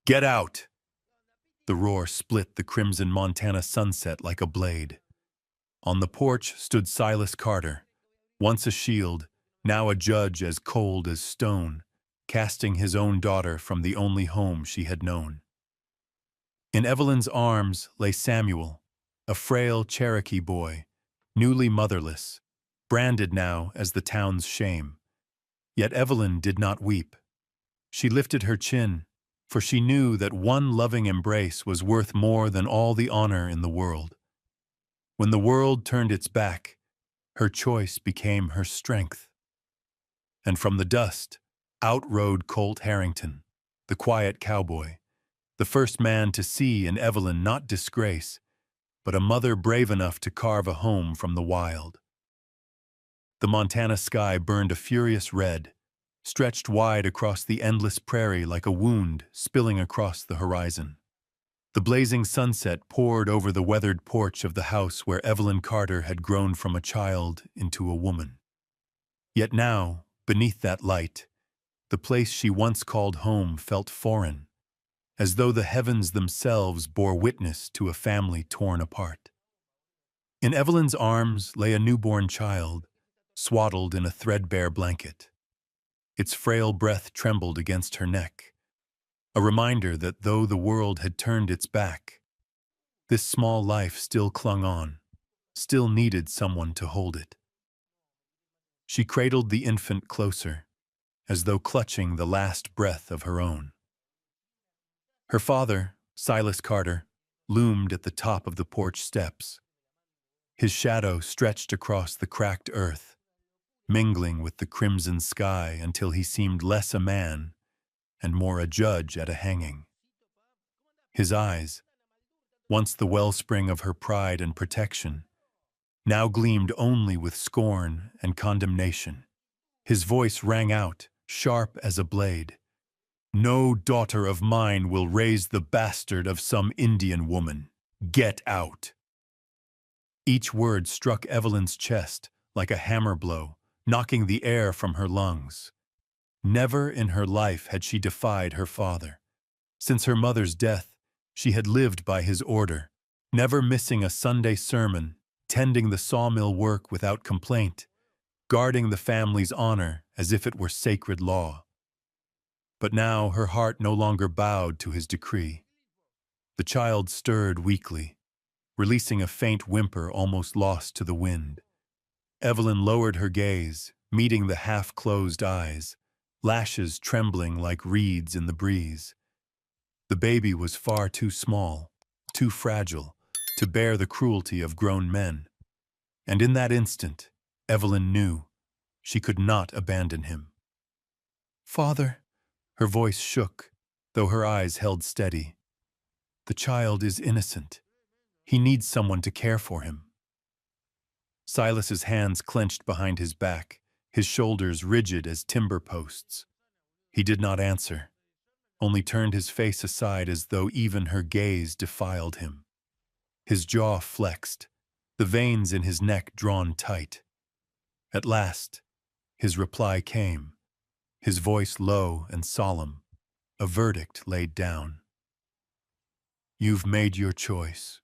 Get out! The roar split the crimson Montana sunset like a blade. On the porch stood Silas Carter, once a shield, now a judge as cold as stone, casting his own daughter from the only home she had known. In Evelyn's arms lay Samuel, a frail Cherokee boy, newly motherless, branded now as the town's shame. Yet Evelyn did not weep. She lifted her chin, for she knew that one loving embrace was worth more than all the honor in the world. When the world turned its back, her choice became her strength. And from the dust, out rode Colt Harrington, the quiet cowboy, the first man to see in Evelyn not disgrace, but a mother brave enough to carve a home from the wild. The Montana sky burned a furious red, stretched wide across the endless prairie like a wound spilling across the horizon. The blazing sunset poured over the weathered porch of the house where Evelyn Carter had grown from a child into a woman. Yet now, beneath that light, the place she once called home felt foreign, as though the heavens themselves bore witness to a family torn apart. In Evelyn's arms lay a newborn child, swaddled in a threadbare blanket. Its frail breath trembled against her neck, a reminder that though the world had turned its back, this small life still clung on, still needed someone to hold it. She cradled the infant closer, as though clutching the last breath of her own. Her father, Silas Carter, loomed at the top of the porch steps. His shadow stretched across the cracked earth, mingling with the crimson sky until he seemed less a man and more a judge at a hanging. His eyes, once the wellspring of her pride and protection, now gleamed only with scorn and condemnation. His voice rang out, sharp as a blade. "No daughter of mine will raise the bastard of some Indian woman. Get out!" Each word struck Evelyn's chest like a hammer blow, knocking the air from her lungs. Never in her life had she defied her father. Since her mother's death, she had lived by his order, never missing a Sunday sermon, tending the sawmill work without complaint, guarding the family's honor as if it were sacred law. But now her heart no longer bowed to his decree. The child stirred weakly, releasing a faint whimper almost lost to the wind. Evelyn lowered her gaze, meeting the half-closed eyes, lashes trembling like reeds in the breeze. The baby was far too small, too fragile, to bear the cruelty of grown men. And in that instant, Evelyn knew she could not abandon him. "Father," her voice shook, though her eyes held steady. "The child is innocent. He needs someone to care for him." Silas's hands clenched behind his back, his shoulders rigid as timber posts. He did not answer, only turned his face aside as though even her gaze defiled him. His jaw flexed, the veins in his neck drawn tight. At last, his reply came, his voice low and solemn, a verdict laid down. "You've made your choice.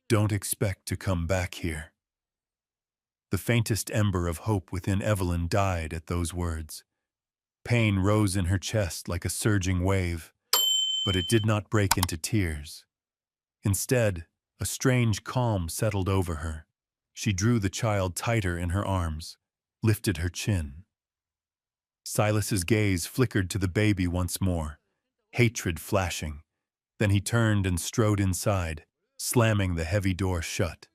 Don't expect to come back here." The faintest ember of hope within Evelyn died at those words. Pain rose in her chest like a surging wave, but it did not break into tears. Instead, a strange calm settled over her. She drew the child tighter in her arms, lifted her chin. Silas's gaze flickered to the baby once more, hatred flashing. Then he turned and strode inside, slamming the heavy door shut.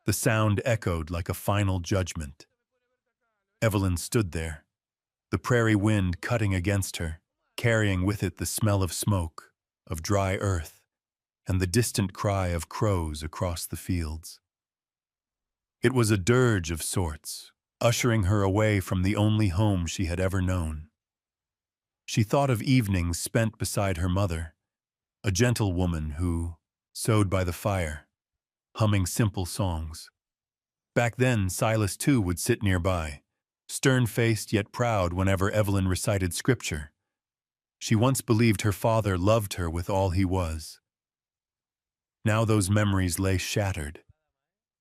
The sound echoed like a final judgment. Evelyn stood there, the prairie wind cutting against her, carrying with it the smell of smoke, of dry earth, and the distant cry of crows across the fields. It was a dirge of sorts, ushering her away from the only home she had ever known. She thought of evenings spent beside her mother, a gentle woman who sewed by the fire, humming simple songs. Back then, Silas too would sit nearby, stern-faced yet proud whenever Evelyn recited scripture. She once believed her father loved her with all he was. Now those memories lay shattered,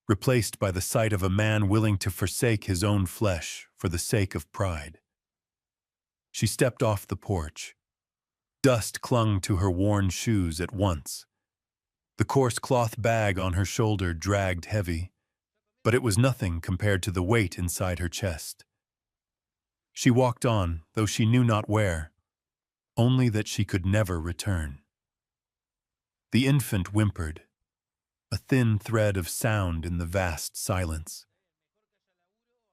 replaced by the sight of a man willing to forsake his own flesh for the sake of pride. She stepped off the porch. Dust clung to her worn shoes at once. The coarse cloth bag on her shoulder dragged heavy, but it was nothing compared to the weight inside her chest. She walked on, though she knew not where, only that she could never return. The infant whimpered, a thin thread of sound in the vast silence.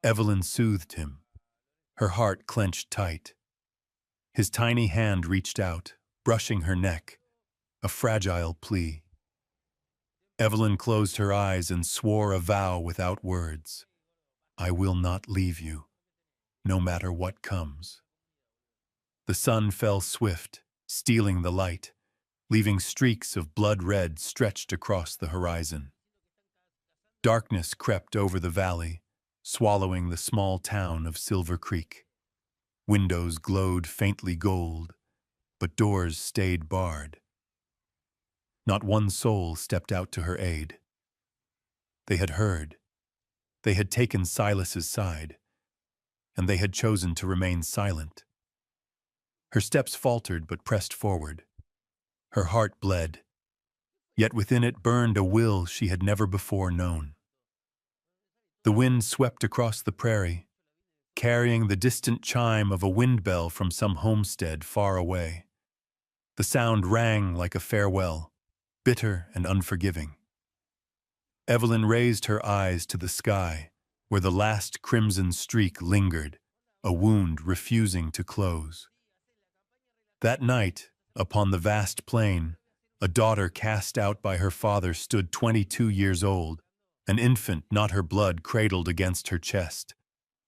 Evelyn soothed him, her heart clenched tight. His tiny hand reached out, brushing her neck, a fragile plea. Evelyn closed her eyes and swore a vow without words. I will not leave you, no matter what comes. The sun fell swift, stealing the light, leaving streaks of blood red stretched across the horizon. Darkness crept over the valley, swallowing the small town of Silver Creek. Windows glowed faintly gold, but doors stayed barred. Not one soul stepped out to her aid. They had heard. They had taken Silas's side, and they had chosen to remain silent. Her steps faltered but pressed forward. Her heart bled, yet within it burned a will she had never before known. The wind swept across the prairie, carrying the distant chime of a wind bell from some homestead far away. The sound rang like a farewell, bitter and unforgiving. Evelyn raised her eyes to the sky, where the last crimson streak lingered, a wound refusing to close. That night, upon the vast plain, a daughter cast out by her father stood 22 years old, an infant not her blood cradled against her chest,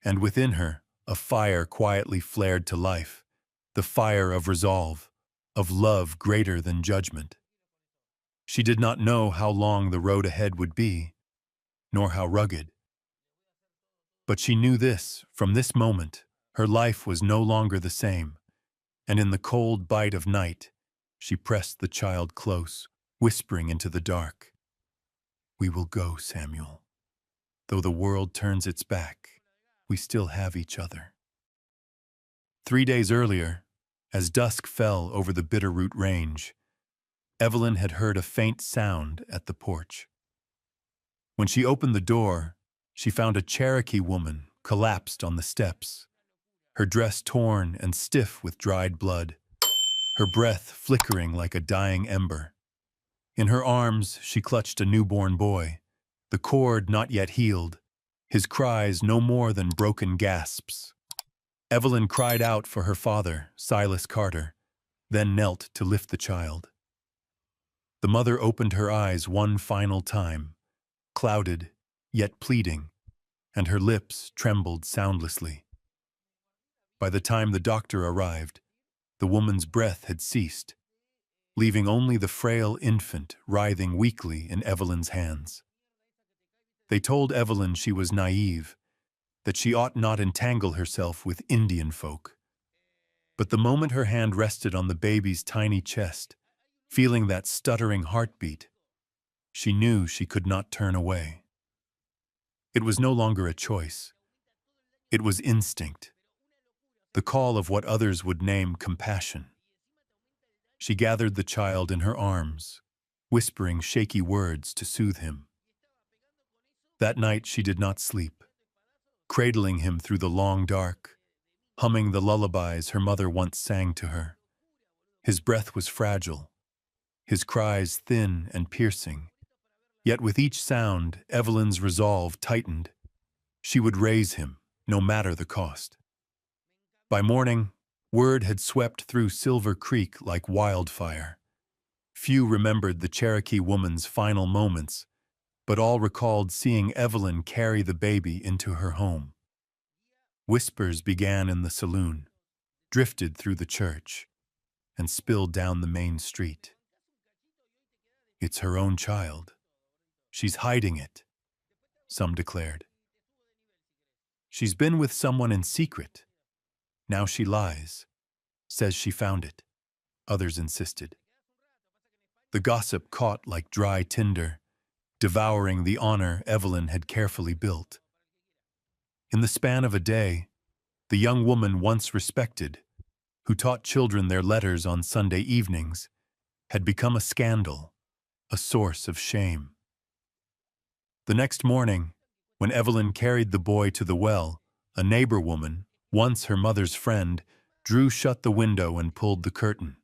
and within her a fire quietly flared to life, the fire of resolve, of love greater than judgment. She did not know how long the road ahead would be, nor how rugged. But she knew this, from this moment, her life was no longer the same, and in the cold bite of night, she pressed the child close, whispering into the dark, "We will go, Samuel. Though the world turns its back, we still have each other." 3 days earlier, as dusk fell over the Bitterroot Range, Evelyn had heard a faint sound at the porch. When she opened the door, she found a Cherokee woman collapsed on the steps, her dress torn and stiff with dried blood, her breath flickering like a dying ember. In her arms, she clutched a newborn boy, the cord not yet healed, his cries no more than broken gasps. Evelyn cried out for her father, Silas Carter, then knelt to lift the child. The mother opened her eyes one final time, clouded, yet pleading, and her lips trembled soundlessly. By the time the doctor arrived, the woman's breath had ceased, leaving only the frail infant writhing weakly in Evelyn's hands. They told Evelyn she was naive, that she ought not entangle herself with Indian folk. But the moment her hand rested on the baby's tiny chest, feeling that stuttering heartbeat, she knew she could not turn away. It was no longer a choice. It was instinct, the call of what others would name compassion. She gathered the child in her arms, whispering shaky words to soothe him. That night she did not sleep, cradling him through the long dark, humming the lullabies her mother once sang to her. His breath was fragile, his cries thin and piercing, yet with each sound Evelyn's resolve tightened. She would raise him, no matter the cost. By morning, word had swept through Silver Creek like wildfire. Few remembered the Cherokee woman's final moments, but all recalled seeing Evelyn carry the baby into her home. Whispers began in the saloon, drifted through the church, and spilled down the main street. It's her own child. She's hiding it, some declared. She's been with someone in secret. Now she lies, says she found it. others insisted. The gossip caught like dry tinder, devouring the honor Evelyn had carefully built. In the span of a day, the young woman once respected, who taught children their letters on Sunday evenings, had become a scandal, a source of shame. The next morning, when Evelyn carried the boy to the well, a neighbor woman, once her mother's friend, drew shut the window and pulled the curtain.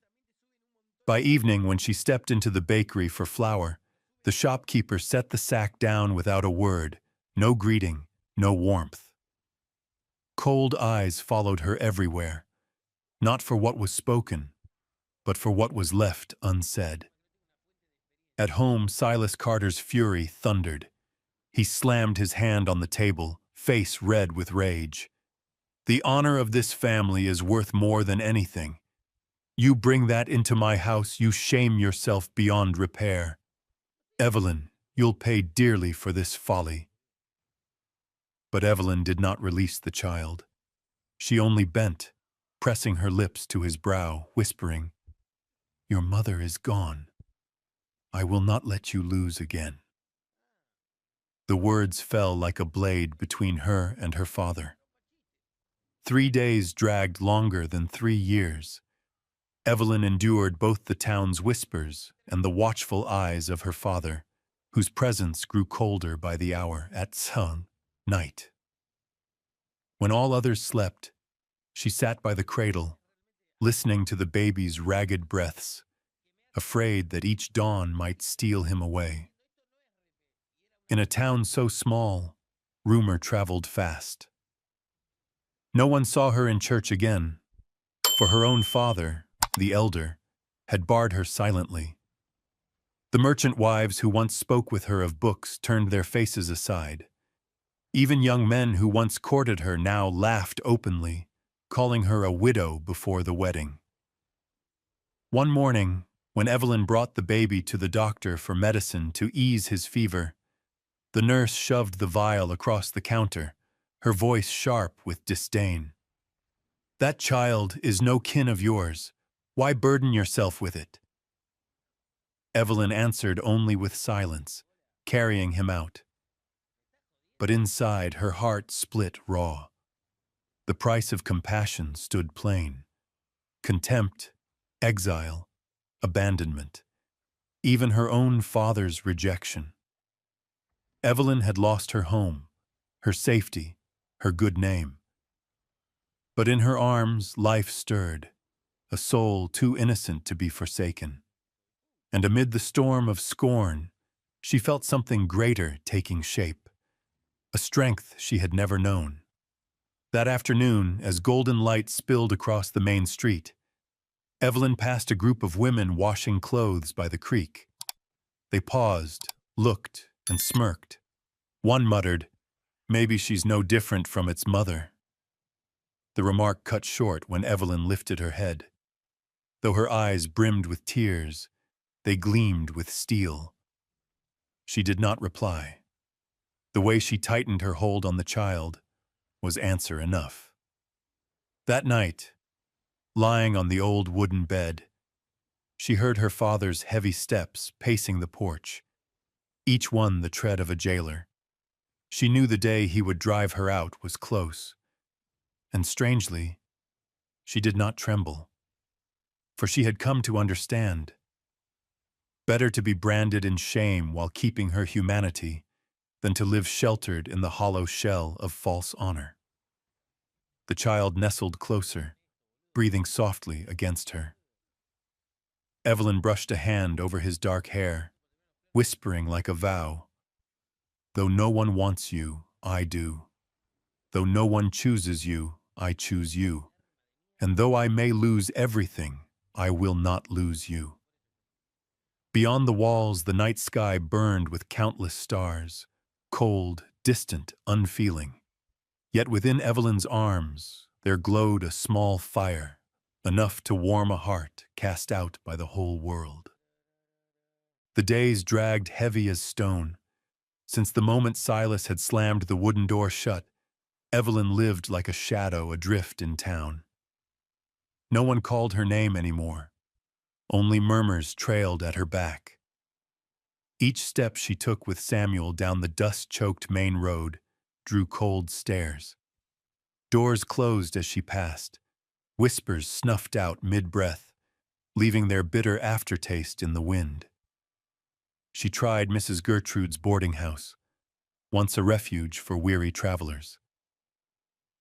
By evening, when she stepped into the bakery for flour, the shopkeeper set the sack down without a word, no greeting, no warmth. Cold eyes followed her everywhere, not for what was spoken, but for what was left unsaid. At home, Silas Carter's fury thundered. He slammed his hand on the table, face red with rage. "The honor of this family is worth more than anything. You bring that into my house, you shame yourself beyond repair. Evelyn, you'll pay dearly for this folly." But Evelyn did not release the child. She only bent, pressing her lips to his brow, whispering, "Your mother is gone. I will not let you lose again." The words fell like a blade between her and her father. 3 days dragged longer than 3 years. Evelyn endured both the town's whispers and the watchful eyes of her father, whose presence grew colder by the hour at sun night. When all others slept, she sat by the cradle, listening to the baby's ragged breaths, afraid that each dawn might steal him away. In a town so small, rumor traveled fast. No one saw her in church again, for her own father, the elder, had barred her silently. The merchant wives who once spoke with her of books turned their faces aside. Even young men who once courted her now laughed openly, calling her a widow before the wedding. One morning, when Evelyn brought the baby to the doctor for medicine to ease his fever, the nurse shoved the vial across the counter, her voice sharp with disdain. "That child is no kin of yours. Why burden yourself with it?" Evelyn answered only with silence, carrying him out. But inside, her heart split raw. The price of compassion stood plain. Contempt, exile, abandonment, even her own father's rejection. Evelyn had lost her home, her safety, her good name. But in her arms, life stirred, a soul too innocent to be forsaken. And amid the storm of scorn, she felt something greater taking shape, a strength she had never known. That afternoon, as golden light spilled across the main street, Evelyn passed a group of women washing clothes by the creek. They paused, looked, and smirked. One muttered, "Maybe she's no different from its mother." The remark cut short when Evelyn lifted her head. Though her eyes brimmed with tears, they gleamed with steel. She did not reply. The way she tightened her hold on the child was answer enough. That night, lying on the old wooden bed, she heard her father's heavy steps pacing the porch, each one the tread of a jailer. She knew the day he would drive her out was close. And strangely, she did not tremble, for she had come to understand. Better to be branded in shame while keeping her humanity than to live sheltered in the hollow shell of false honor. The child nestled closer, breathing softly against her. Evelyn brushed a hand over his dark hair, whispering like a vow, "Though no one wants you, I do. Though no one chooses you, I choose you. And though I may lose everything, I will not lose you." Beyond the walls, the night sky burned with countless stars, cold, distant, unfeeling. Yet within Evelyn's arms, there glowed a small fire, enough to warm a heart cast out by the whole world. The days dragged heavy as stone. Since the moment Silas had slammed the wooden door shut, Evelyn lived like a shadow adrift in town. No one called her name anymore. Only murmurs trailed at her back. Each step she took with Samuel down the dust-choked main road drew cold stares. Doors closed as she passed. Whispers snuffed out mid-breath, leaving their bitter aftertaste in the wind. She tried Mrs. Gertrude's boarding house, once a refuge for weary travelers.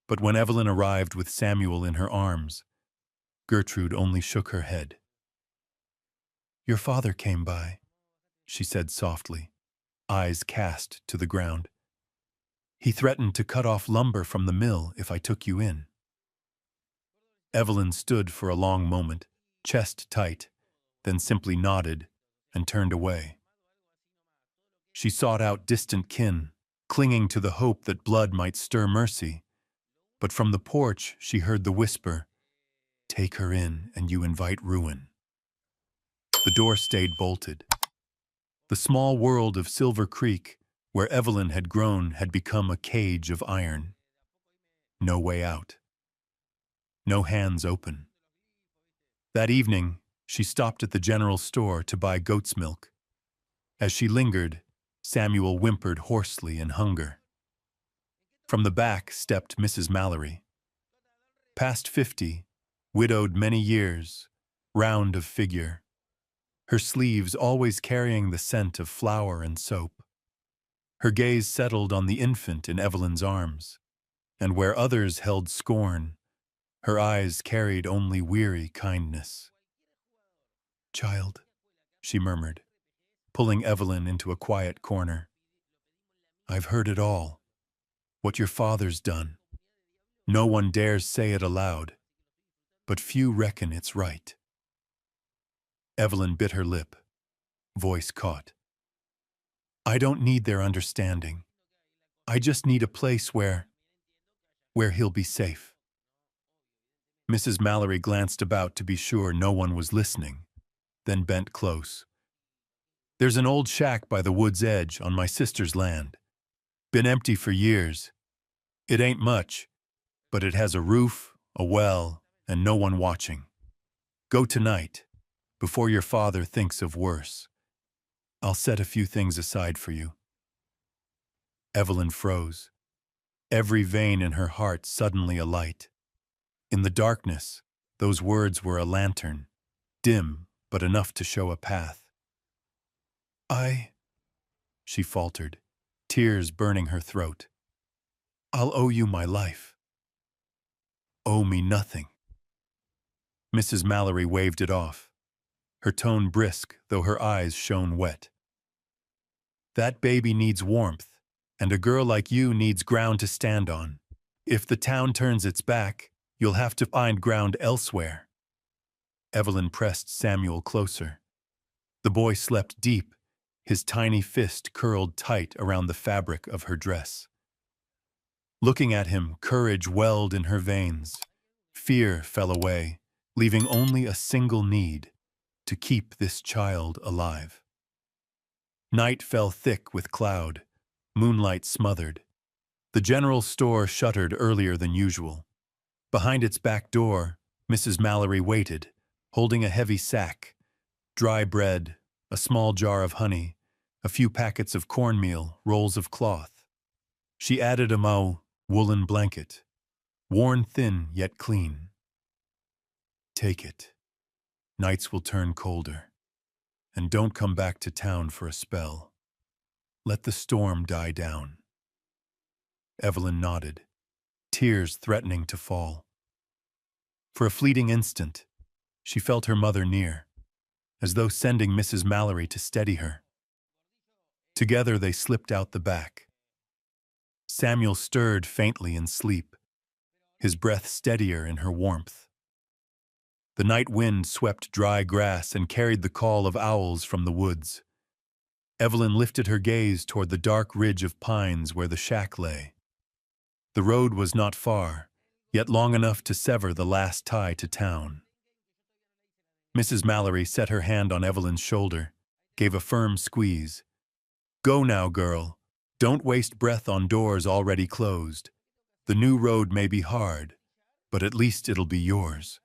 But when Evelyn arrived with Samuel in her arms, Gertrude only shook her head. "Your father came by," she said softly, eyes cast to the ground. "He threatened to cut off lumber from the mill if I took you in." Evelyn stood for a long moment, chest tight, then simply nodded and turned away. She sought out distant kin, clinging to the hope that blood might stir mercy. But from the porch she heard the whisper, "Take her in and you invite ruin." The door stayed bolted. The small world of Silver Creek, where Evelyn had grown, had become a cage of iron. No way out. No hands open. That evening, she stopped at the general store to buy goat's milk. As she lingered, Samuel whimpered hoarsely in hunger. From the back stepped Mrs. Mallory. Past 50, widowed many years, round of figure, her sleeves always carrying the scent of flour and soap. Her gaze settled on the infant in Evelyn's arms, and where others held scorn, her eyes carried only weary kindness. "Child," she murmured, pulling Evelyn into a quiet corner. "I've heard it all, what your father's done. No one dares say it aloud, but few reckon it's right." Evelyn bit her lip, voice caught. "I don't need their understanding. I just need a place where he'll be safe." Mrs. Mallory glanced about to be sure no one was listening, then bent close. "There's an old shack by the wood's edge on my sister's land. Been empty for years. It ain't much, but it has a roof, a well, and no one watching. Go tonight, before your father thinks of worse. I'll set a few things aside for you." Evelyn froze, every vein in her heart suddenly alight. In the darkness, those words were a lantern, dim but enough to show a path. She faltered, tears burning her throat. "I'll owe you my life." "Owe me nothing." Mrs. Mallory waved it off, her tone brisk though her eyes shone wet. "That baby needs warmth, and a girl like you needs ground to stand on. If the town turns its back, you'll have to find ground elsewhere." Evelyn pressed Samuel closer. The boy slept deep, his tiny fist curled tight around the fabric of her dress. Looking at him, courage welled in her veins. Fear fell away, leaving only a single need, to keep this child alive. Night fell thick with cloud, moonlight smothered. The general store shuttered earlier than usual. Behind its back door, Mrs. Mallory waited, holding a heavy sack, dry bread, a small jar of honey, a few packets of cornmeal, rolls of cloth. She added a woolen blanket, worn thin yet clean. "Take it. Nights will turn colder. And don't come back to town for a spell. Let the storm die down." Evelyn nodded, tears threatening to fall. For a fleeting instant, she felt her mother near, as though sending Mrs. Mallory to steady her. Together they slipped out the back. Samuel stirred faintly in sleep, his breath steadier in her warmth. The night wind swept dry grass and carried the call of owls from the woods. Evelyn lifted her gaze toward the dark ridge of pines where the shack lay. The road was not far, yet long enough to sever the last tie to town. Mrs. Mallory set her hand on Evelyn's shoulder, gave a firm squeeze. "Go now, girl. Don't waste breath on doors already closed. The new road may be hard, but at least it'll be yours."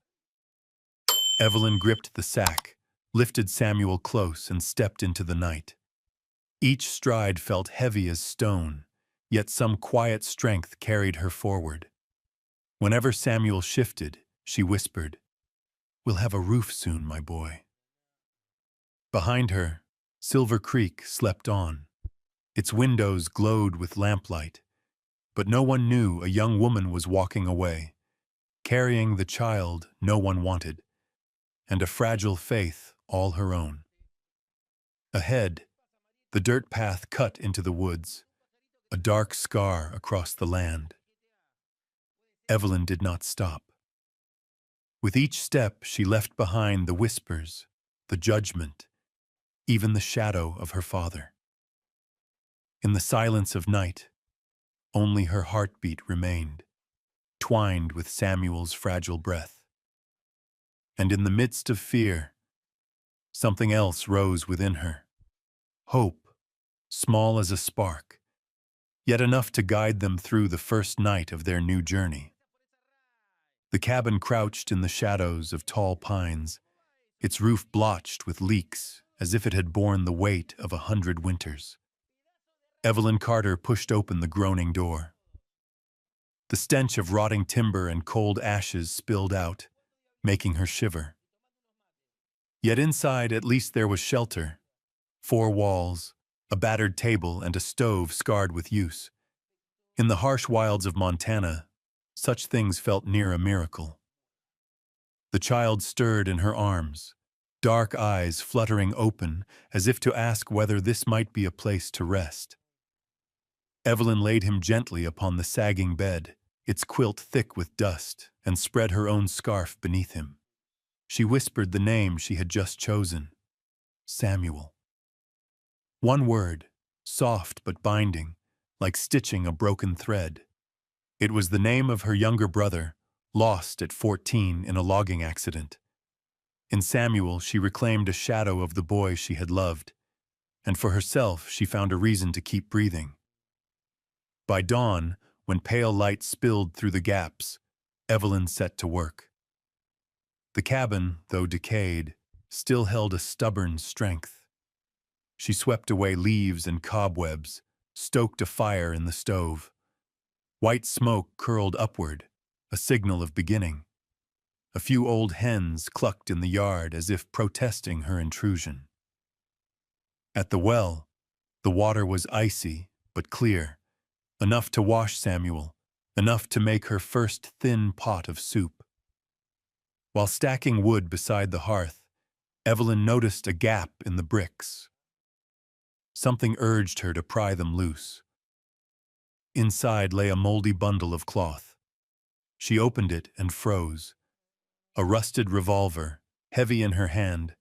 Evelyn gripped the sack, lifted Samuel close and stepped into the night. Each stride felt heavy as stone, yet some quiet strength carried her forward. Whenever Samuel shifted, she whispered, "We'll have a roof soon, my boy." Behind her, Silver Creek slept on. Its windows glowed with lamplight, but no one knew a young woman was walking away, carrying the child no one wanted, and a fragile faith all her own. Ahead, the dirt path cut into the woods, a dark scar across the land. Evelyn did not stop. With each step, she left behind the whispers, the judgment, even the shadow of her father. In the silence of night, only her heartbeat remained, twined with Samuel's fragile breath. And in the midst of fear, something else rose within her. Hope, small as a spark, yet enough to guide them through the first night of their new journey. The cabin crouched in the shadows of tall pines, its roof blotched with leaks as if it had borne the weight of 100 winters. Evelyn Carter pushed open the groaning door. The stench of rotting timber and cold ashes spilled out, making her shiver. Yet inside, at least there was shelter. 4 walls, a battered table, and a stove scarred with use. In the harsh wilds of Montana, such things felt near a miracle. The child stirred in her arms, dark eyes fluttering open as if to ask whether this might be a place to rest. Evelyn laid him gently upon the sagging bed, its quilt thick with dust, and spread her own scarf beneath him. She whispered the name she had just chosen, Samuel. One word, soft but binding, like stitching a broken thread. It was the name of her younger brother, lost at 14 in a logging accident. In Samuel, she reclaimed a shadow of the boy she had loved, and for herself she found a reason to keep breathing. By dawn, when pale light spilled through the gaps, Evelyn set to work. The cabin, though decayed, still held a stubborn strength. She swept away leaves and cobwebs, stoked a fire in the stove. White smoke curled upward, a signal of beginning. A few old hens clucked in the yard as if protesting her intrusion. At the well, the water was icy but clear, enough to wash Samuel, enough to make her first thin pot of soup. While stacking wood beside the hearth, Evelyn noticed a gap in the bricks. Something urged her to pry them loose. Inside lay a moldy bundle of cloth. She opened it and froze. A rusted revolver, heavy in her hand,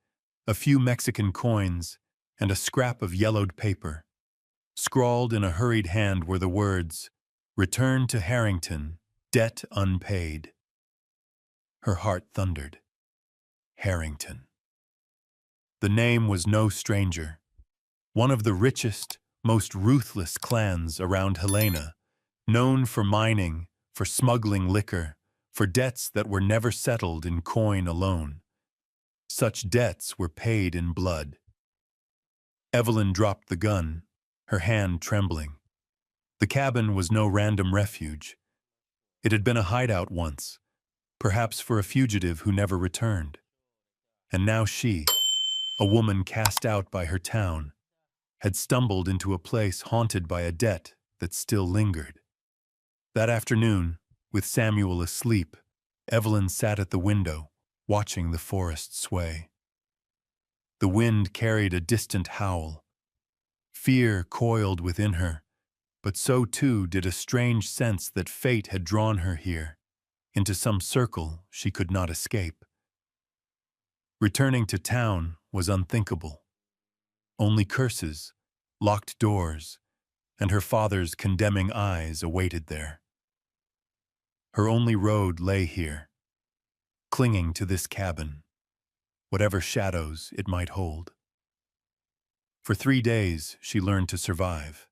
a few Mexican coins, and a scrap of yellowed paper. Scrawled in a hurried hand were the words, "Return to Harrington, debt unpaid." Her heart thundered. Harrington. The name was no stranger. One of the richest, most ruthless clans around Helena, known for mining, for smuggling liquor, for debts that were never settled in coin alone. Such debts were paid in blood. Evelyn dropped the gun, her hand trembling. The cabin was no random refuge. It had been a hideout once, perhaps for a fugitive who never returned. And now she, a woman cast out by her town, had stumbled into a place haunted by a debt that still lingered. That afternoon, with Samuel asleep, Evelyn sat at the window, watching the forest sway. The wind carried a distant howl. Fear coiled within her, but so too did a strange sense that fate had drawn her here, into some circle she could not escape. Returning to town was unthinkable. Only curses, locked doors, and her father's condemning eyes awaited there. Her only road lay here, clinging to this cabin, whatever shadows it might hold. For 3 days, she learned to survive.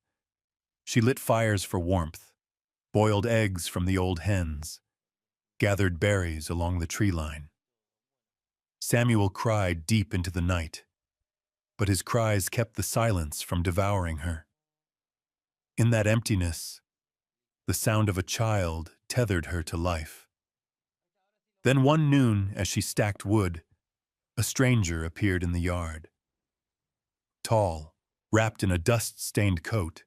She lit fires for warmth, boiled eggs from the old hens, gathered berries along the tree line. Samuel cried deep into the night, but his cries kept the silence from devouring her. In that emptiness, the sound of a child tethered her to life. Then one noon, as she stacked wood, a stranger appeared in the yard. Tall, wrapped in a dust-stained coat,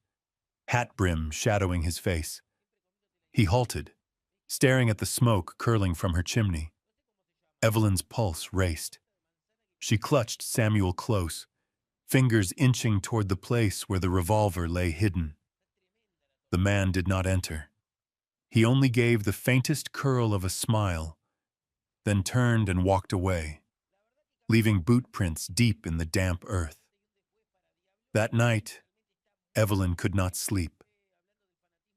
hat brim shadowing his face. He halted, staring at the smoke curling from her chimney. Evelyn's pulse raced. She clutched Samuel close, fingers inching toward the place where the revolver lay hidden. The man did not enter. He only gave the faintest curl of a smile, then turned and walked away, leaving boot prints deep in the damp earth. That night, Evelyn could not sleep.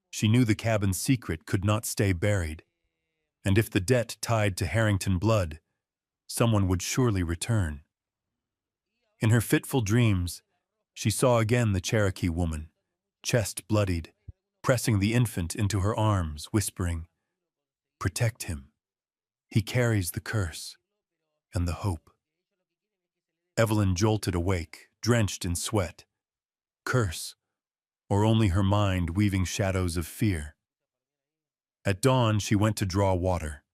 She knew the cabin's secret could not stay buried, and if the debt tied to Harrington blood, someone would surely return. In her fitful dreams, she saw again the Cherokee woman, chest bloodied, pressing the infant into her arms, whispering, "Protect him. He carries the curse and the hope." Evelyn jolted awake, drenched in sweat. Curse, or only her mind weaving shadows of fear. At dawn, she went to draw water.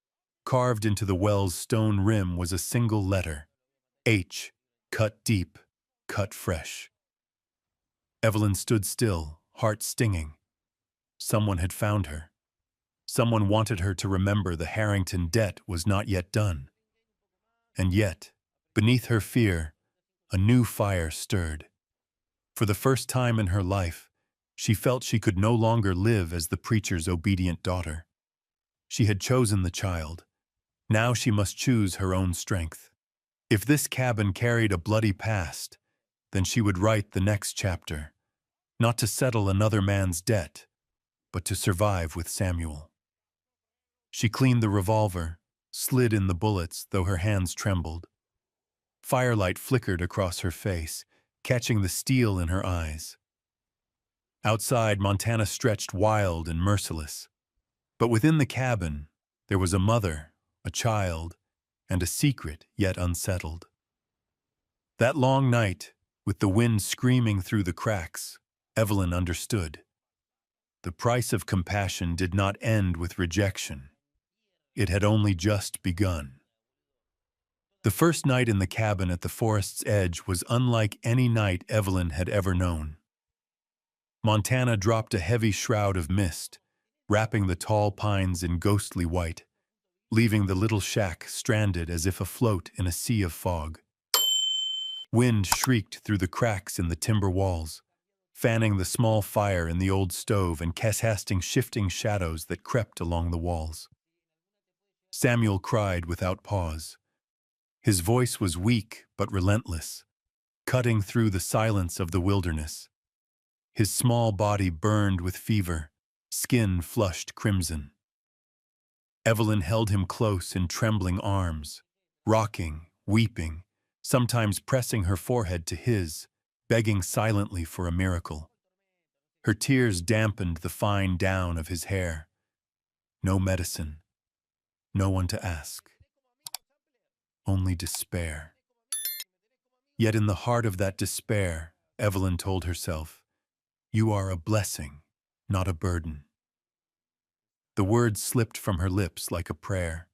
Carved into the well's stone rim was a single letter, H, cut deep, cut fresh. Evelyn stood still, heart stinging. Someone had found her. Someone wanted her to remember the Harrington debt was not yet done. And yet, beneath her fear, a new fire stirred. For the first time in her life, she felt she could no longer live as the preacher's obedient daughter. She had chosen the child. Now she must choose her own strength. If this cabin carried a bloody past, then she would write the next chapter, not to settle another man's debt, but to survive with Samuel. She cleaned the revolver, slid in the bullets, though her hands trembled. Firelight flickered across her face, catching the steel in her eyes. Outside, Montana stretched wild and merciless. But within the cabin, there was a mother, a child, and a secret yet unsettled. That long night, with the wind screaming through the cracks, Evelyn understood. The price of compassion did not end with rejection. It had only just begun. The first night in the cabin at the forest's edge was unlike any night Evelyn had ever known. Montana dropped a heavy shroud of mist, wrapping the tall pines in ghostly white, leaving the little shack stranded as if afloat in a sea of fog. Wind shrieked through the cracks in the timber walls, fanning the small fire in the old stove and casting shifting shadows that crept along the walls. Samuel cried without pause. His voice was weak but relentless, cutting through the silence of the wilderness. His small body burned with fever, skin flushed crimson. Evelyn held him close in trembling arms, rocking, weeping, sometimes pressing her forehead to his, begging silently for a miracle. Her tears dampened the fine down of his hair. No medicine, no one to ask. Only despair. Yet in the heart of that despair, Evelyn told herself, "You are a blessing, not a burden." The words slipped from her lips like a prayer.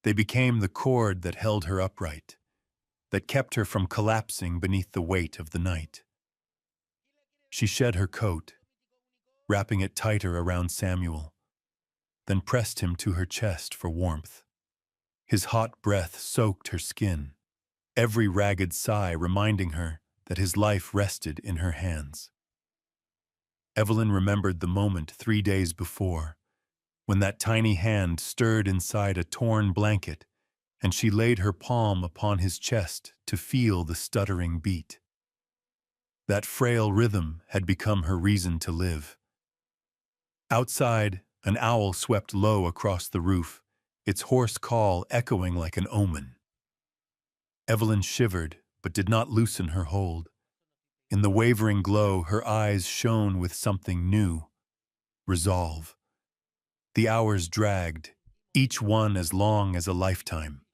They became the cord that held her upright, that kept her from collapsing beneath the weight of the night. She shed her coat, wrapping it tighter around Samuel, then pressed him to her chest for warmth. His hot breath soaked her skin, every ragged sigh reminding her that his life rested in her hands. Evelyn remembered the moment 3 days before, when that tiny hand stirred inside a torn blanket and she laid her palm upon his chest to feel the stuttering beat. That frail rhythm had become her reason to live. Outside, an owl swept low across the roof, its hoarse call echoing like an omen. Evelyn shivered, but did not loosen her hold. In the wavering glow, her eyes shone with something new, resolve. The hours dragged, each one as long as a lifetime.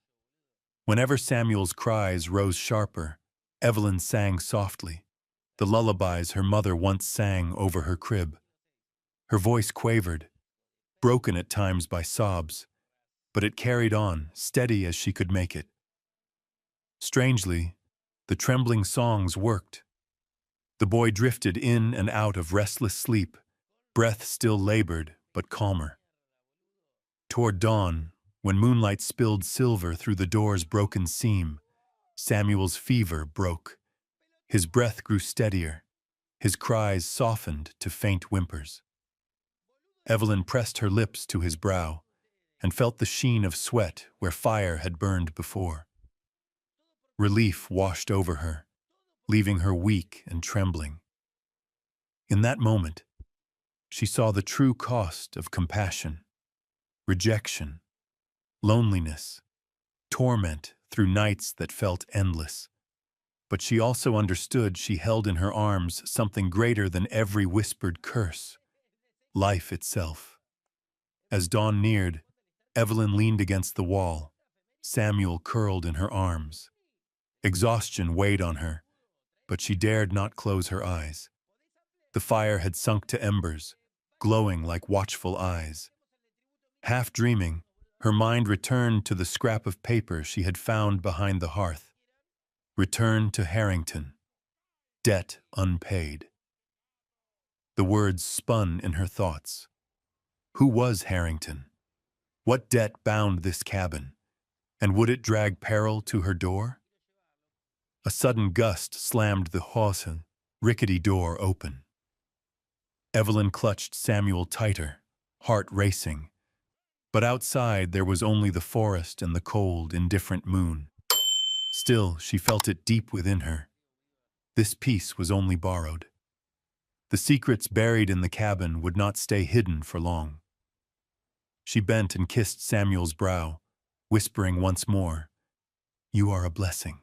Whenever Samuel's cries rose sharper, Evelyn sang softly, the lullabies her mother once sang over her crib. Her voice quavered, broken at times by sobs, but it carried on, steady as she could make it. Strangely, the trembling songs worked. The boy drifted in and out of restless sleep, breath still labored, but calmer. Toward dawn, when moonlight spilled silver through the door's broken seam, Samuel's fever broke. His breath grew steadier, his cries softened to faint whimpers. Evelyn pressed her lips to his brow and felt the sheen of sweat where fire had burned before. Relief washed over her, leaving her weak and trembling. In that moment, she saw the true cost of compassion, rejection, loneliness, torment through nights that felt endless. But she also understood she held in her arms something greater than every whispered curse, life itself. As dawn neared, Evelyn leaned against the wall, Samuel curled in her arms. Exhaustion weighed on her, but she dared not close her eyes. The fire had sunk to embers, glowing like watchful eyes. Half dreaming, her mind returned to the scrap of paper she had found behind the hearth. Return to Harrington. Debt unpaid. The words spun in her thoughts. Who was Harrington? What debt bound this cabin? And would it drag peril to her door? A sudden gust slammed the Hawson, rickety door open. Evelyn clutched Samuel tighter, heart racing. But outside there was only the forest and the cold, indifferent moon. Still, she felt it deep within her. This peace was only borrowed. The secrets buried in the cabin would not stay hidden for long. She bent and kissed Samuel's brow, whispering once more, "You are a blessing."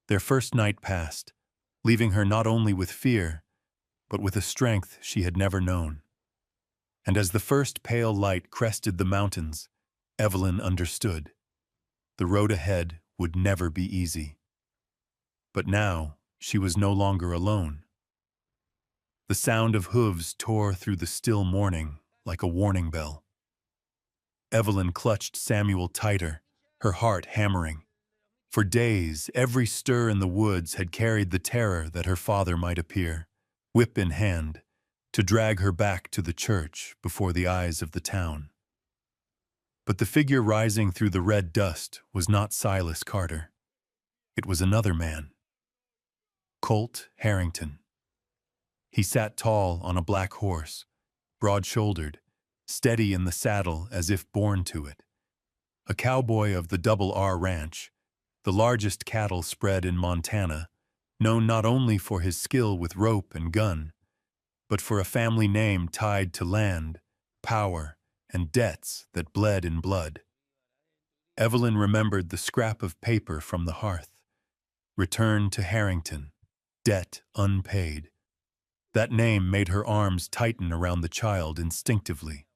Their first night passed, leaving her not only with fear, but with a strength she had never known. And as the first pale light crested the mountains, Evelyn understood. The road ahead would never be easy. But now she was no longer alone. The sound of hooves tore through the still morning like a warning bell. Evelyn clutched Samuel tighter, her heart hammering. For days, every stir in the woods had carried the terror that her father might appear, whip in hand, to drag her back to the church before the eyes of the town. But the figure rising through the red dust was not Silas Carter. It was another man. Colt Harrington. He sat tall on a black horse, broad-shouldered, steady in the saddle as if born to it. A cowboy of the Double R Ranch, the largest cattle spread in Montana, known not only for his skill with rope and gun, but for a family name tied to land, power, and debts that bled in blood. Evelyn remembered the scrap of paper from the hearth. Return to Harrington. Debt unpaid. That name made her arms tighten around the child instinctively.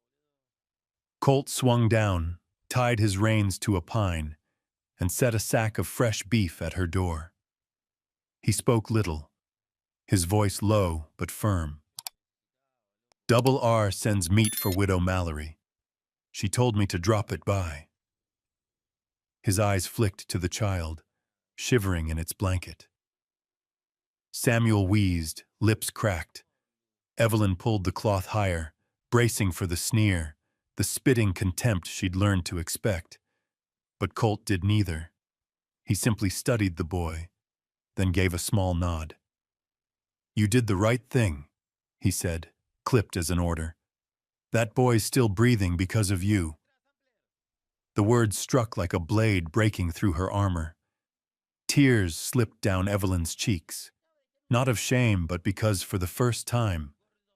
Colt swung down, tied his reins to a pine, and set a sack of fresh beef at her door. He spoke little, his voice low but firm. Double R sends meat for Widow Mallory. She told me to drop it by. His eyes flicked to the child, shivering in its blanket. Samuel wheezed, lips cracked. Evelyn pulled the cloth higher, bracing for the sneer, the spitting contempt she'd learned to expect. But Colt did neither. He simply studied the boy, then gave a small nod. "You did the right thing," he said, clipped as an order. "That boy's still breathing because of you." The words struck like a blade breaking through her armor. Tears slipped down Evelyn's cheeks, not of shame, but because for the first time,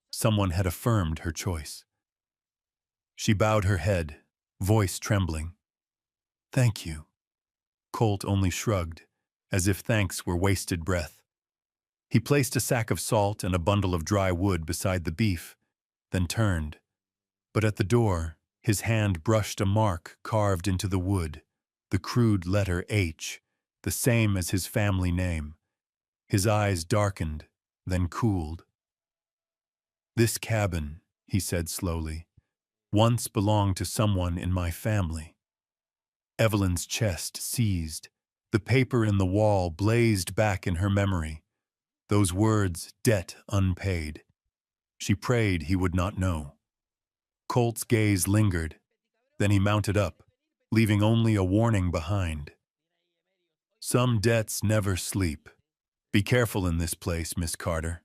someone had affirmed her choice. She bowed her head, voice trembling. "Thank you." Colt only shrugged, as if thanks were wasted breath. He placed a sack of salt and a bundle of dry wood beside the beef, then turned. But at the door, his hand brushed a mark carved into the wood, the crude letter H, the same as his family name. His eyes darkened, then cooled. "This cabin," he said slowly, "once belonged to someone in my family." Evelyn's chest seized. The paper in the wall blazed back in her memory. Those words, debt unpaid. She prayed he would not know. Colt's gaze lingered. Then he mounted up, leaving only a warning behind. "Some debts never sleep. Be careful in this place, Miss Carter."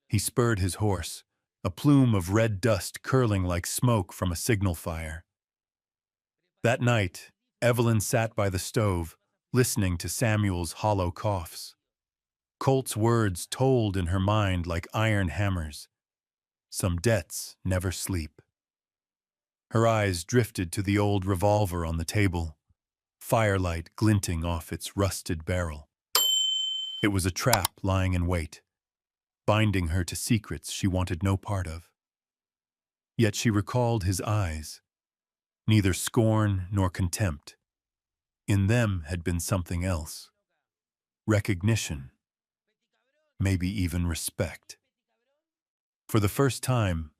He spurred his horse, a plume of red dust curling like smoke from a signal fire. That night, Evelyn sat by the stove, listening to Samuel's hollow coughs. Colt's words tolled in her mind like iron hammers. Some debts never sleep. Her eyes drifted to the old revolver on the table, firelight glinting off its rusted barrel. It was a trap lying in wait, binding her to secrets she wanted no part of. Yet she recalled his eyes, neither scorn nor contempt. In them had been something else. Recognition, maybe even respect. For the first time,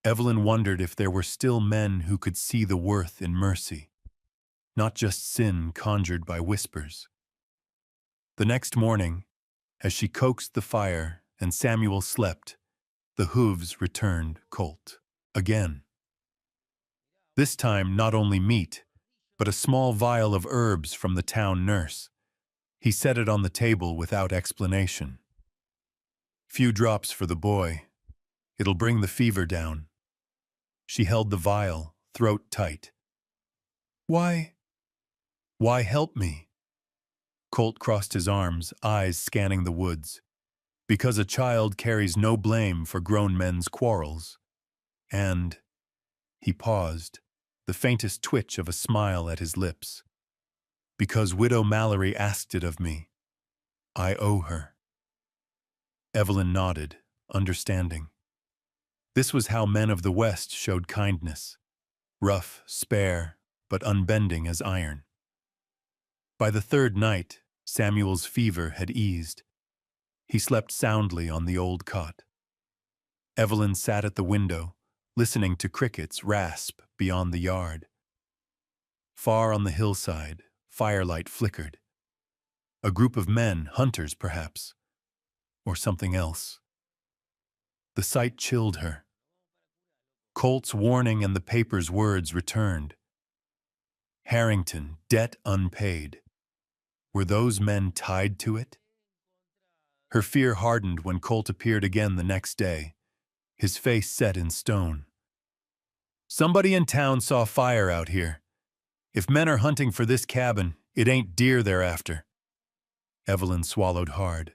Evelyn wondered if there were still men who could see the worth in mercy, not just sin conjured by whispers. The next morning, as she coaxed the fire and Samuel slept, the hooves returned Colt again. This time not only meat, but a small vial of herbs from the town nurse. He set it on the table without explanation. "Few drops for the boy. It'll bring the fever down." She held the vial, throat tight. Why help me?" Colt crossed his arms, eyes scanning the woods. "Because a child carries no blame for grown men's quarrels. And—" he paused, the faintest twitch of a smile at his lips. "Because Widow Mallory asked it of me. I owe her." Evelyn nodded, understanding. This was how men of the West showed kindness. Rough, spare, but unbending as iron. By the third night, Samuel's fever had eased. He slept soundly on the old cot. Evelyn sat at the window, listening to crickets rasp beyond the yard. Far on the hillside, firelight flickered. A group of men, hunters perhaps, or something else. The sight chilled her. Colt's warning and the paper's words returned. Harrington, debt unpaid. Were those men tied to it? Her fear hardened when Colt appeared again the next day, his face set in stone. "Somebody in town saw fire out here. If men are hunting for this cabin, it ain't deer they're after." Evelyn swallowed hard.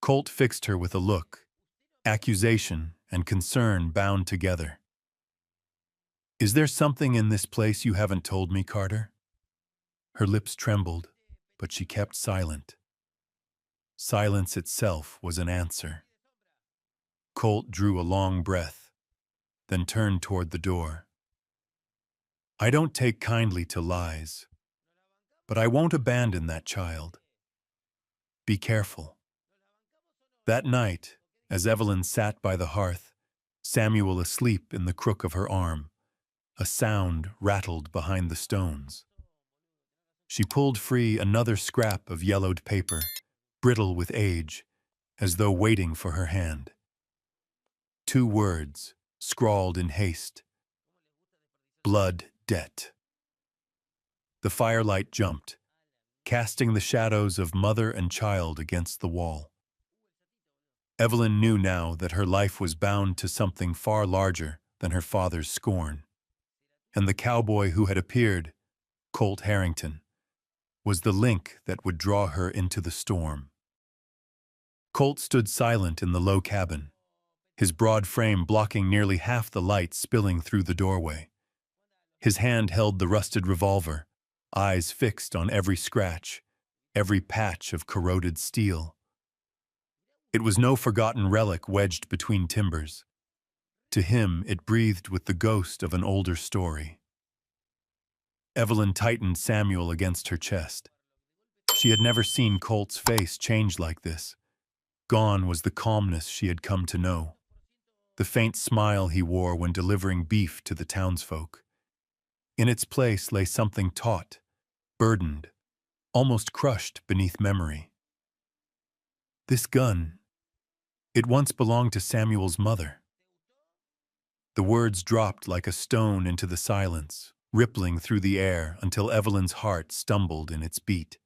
Colt fixed her with a look, accusation and concern bound together. "Is there something in this place you haven't told me, Carter?" Her lips trembled, but she kept silent. Silence itself was an answer. Colt drew a long breath, then turned toward the door. "I don't take kindly to lies, but I won't abandon that child. Be careful." That night, as Evelyn sat by the hearth, Samuel asleep in the crook of her arm, a sound rattled behind the stones. She pulled free another scrap of yellowed paper, brittle with age, as though waiting for her hand. 2 words, scrawled in haste. Blood debt. The firelight jumped, casting the shadows of mother and child against the wall. Evelyn knew now that her life was bound to something far larger than her father's scorn. And the cowboy who had appeared, Colt Harrington, was the link that would draw her into the storm. Colt stood silent in the low cabin, his broad frame blocking nearly half the light spilling through the doorway. His hand held the rusted revolver, eyes fixed on every scratch, every patch of corroded steel. It was no forgotten relic wedged between timbers. To him, it breathed with the ghost of an older story. Evelyn tightened Samuel against her chest. She had never seen Colt's face change like this. Gone was the calmness she had come to know, the faint smile he wore when delivering beef to the townsfolk. In its place lay something taut, burdened, almost crushed beneath memory. This gun, it once belonged to Samuel's mother. The words dropped like a stone into the silence, rippling through the air until Evelyn's heart stumbled in its beat.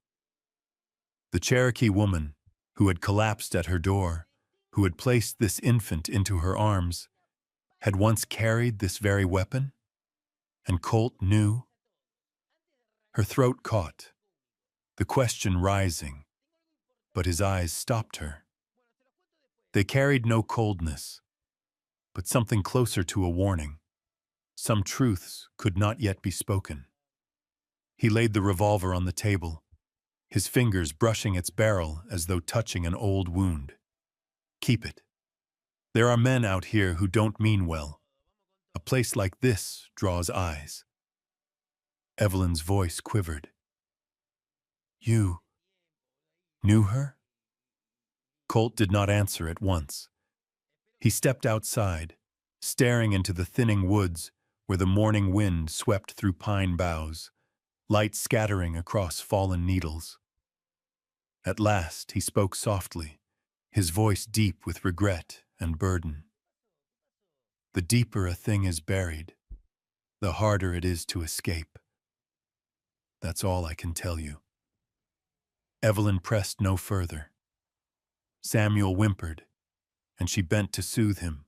The Cherokee woman, who had collapsed at her door, who had placed this infant into her arms, had once carried this very weapon? And Colt knew? Her throat caught, the question rising, but his eyes stopped her. They carried no coldness, but something closer to a warning. Some truths could not yet be spoken. He laid the revolver on the table, his fingers brushing its barrel as though touching an old wound. Keep it. There are men out here who don't mean well. A place like this draws eyes. Evelyn's voice quivered. You knew her? Colt did not answer at once. He stepped outside, staring into the thinning woods where the morning wind swept through pine boughs, light scattering across fallen needles. At last he spoke softly, his voice deep with regret and burden. The deeper a thing is buried, the harder it is to escape. That's all I can tell you. Evelyn pressed no further. Samuel whimpered, and she bent to soothe him.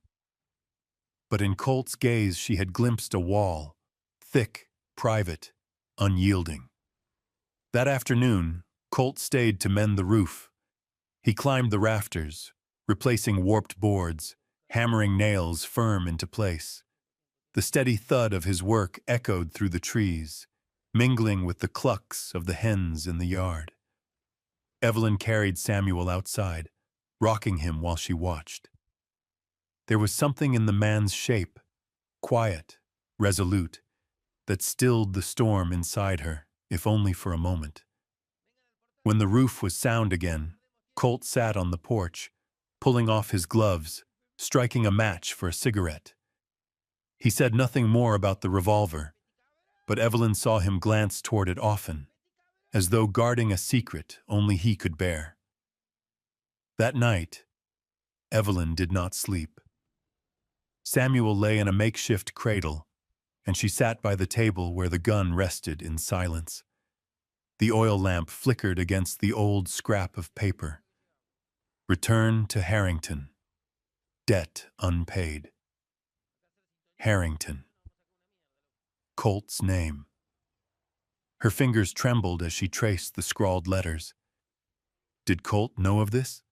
But in Colt's gaze she had glimpsed a wall, thick, private, unyielding. That afternoon, Colt stayed to mend the roof. He climbed the rafters, replacing warped boards, hammering nails firm into place. The steady thud of his work echoed through the trees, mingling with the clucks of the hens in the yard. Evelyn carried Samuel outside, rocking him while she watched. There was something in the man's shape, quiet, resolute, that stilled the storm inside her, if only for a moment. When the roof was sound again, Colt sat on the porch, pulling off his gloves, striking a match for a cigarette. He said nothing more about the revolver, but Evelyn saw him glance toward it often, as though guarding a secret only he could bear. That night, Evelyn did not sleep. Samuel lay in a makeshift cradle, and she sat by the table where the gun rested in silence. The oil lamp flickered against the old scrap of paper. Return to Harrington. Debt unpaid. Harrington. Colt's name. Her fingers trembled as she traced the scrawled letters. Did Colt know of this?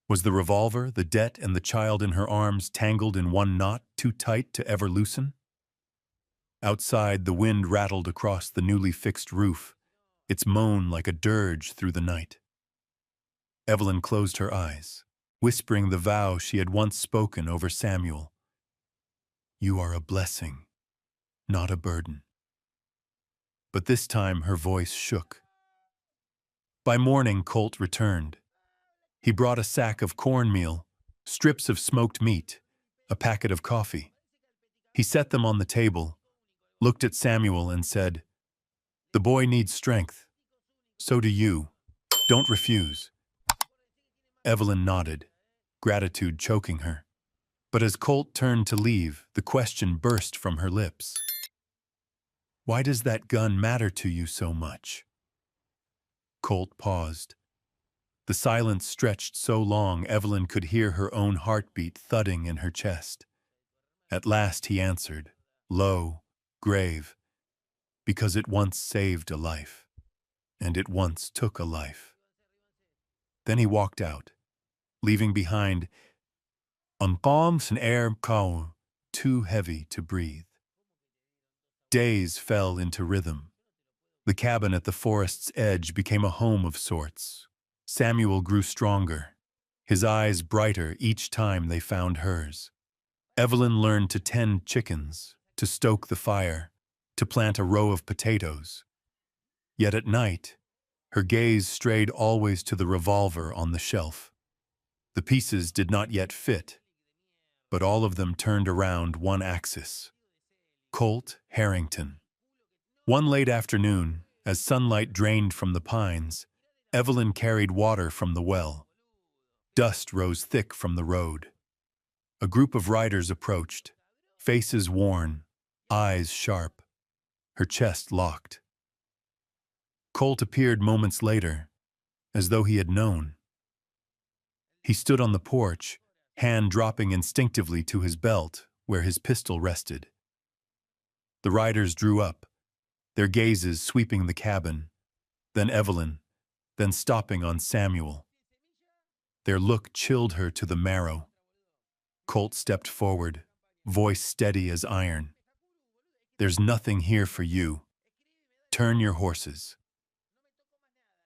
Was the revolver, the debt, and the child in her arms tangled in one knot too tight to ever loosen? Outside, the wind rattled across the newly fixed roof, its moan like a dirge through the night. Evelyn closed her eyes, whispering the vow she had once spoken over Samuel. You are a blessing, not a burden. But this time her voice shook. By morning, Colt returned. He brought a sack of cornmeal, strips of smoked meat, a packet of coffee. He set them on the table, looked at Samuel and said, "The boy needs strength. So do you. Don't refuse." Evelyn nodded, gratitude choking her. But as Colt turned to leave, the question burst from her lips. Why does that gun matter to you so much? Colt paused. The silence stretched so long Evelyn could hear her own heartbeat thudding in her chest. At last he answered, low, grave, because it once saved a life, and it once took a life. Then he walked out, leaving behind un palms and air calm, too heavy to breathe. Days fell into rhythm. The cabin at the forest's edge became a home of sorts. Samuel grew stronger, his eyes brighter each time they found hers. Evelyn learned to tend chickens, to stoke the fire, to plant a row of potatoes. Yet at night, her gaze strayed always to the revolver on the shelf. The pieces did not yet fit, but all of them turned around one axis. Colt Harrington. One late afternoon, as sunlight drained from the pines, Evelyn carried water from the well. Dust rose thick from the road. A group of riders approached, faces worn, eyes sharp, her chest locked. Colt appeared moments later, as though he had known. He stood on the porch, hand dropping instinctively to his belt where his pistol rested. The riders drew up, their gazes sweeping the cabin, then Evelyn, then stopping on Samuel. Their look chilled her to the marrow. Colt stepped forward, voice steady as iron. "There's nothing here for you. Turn your horses."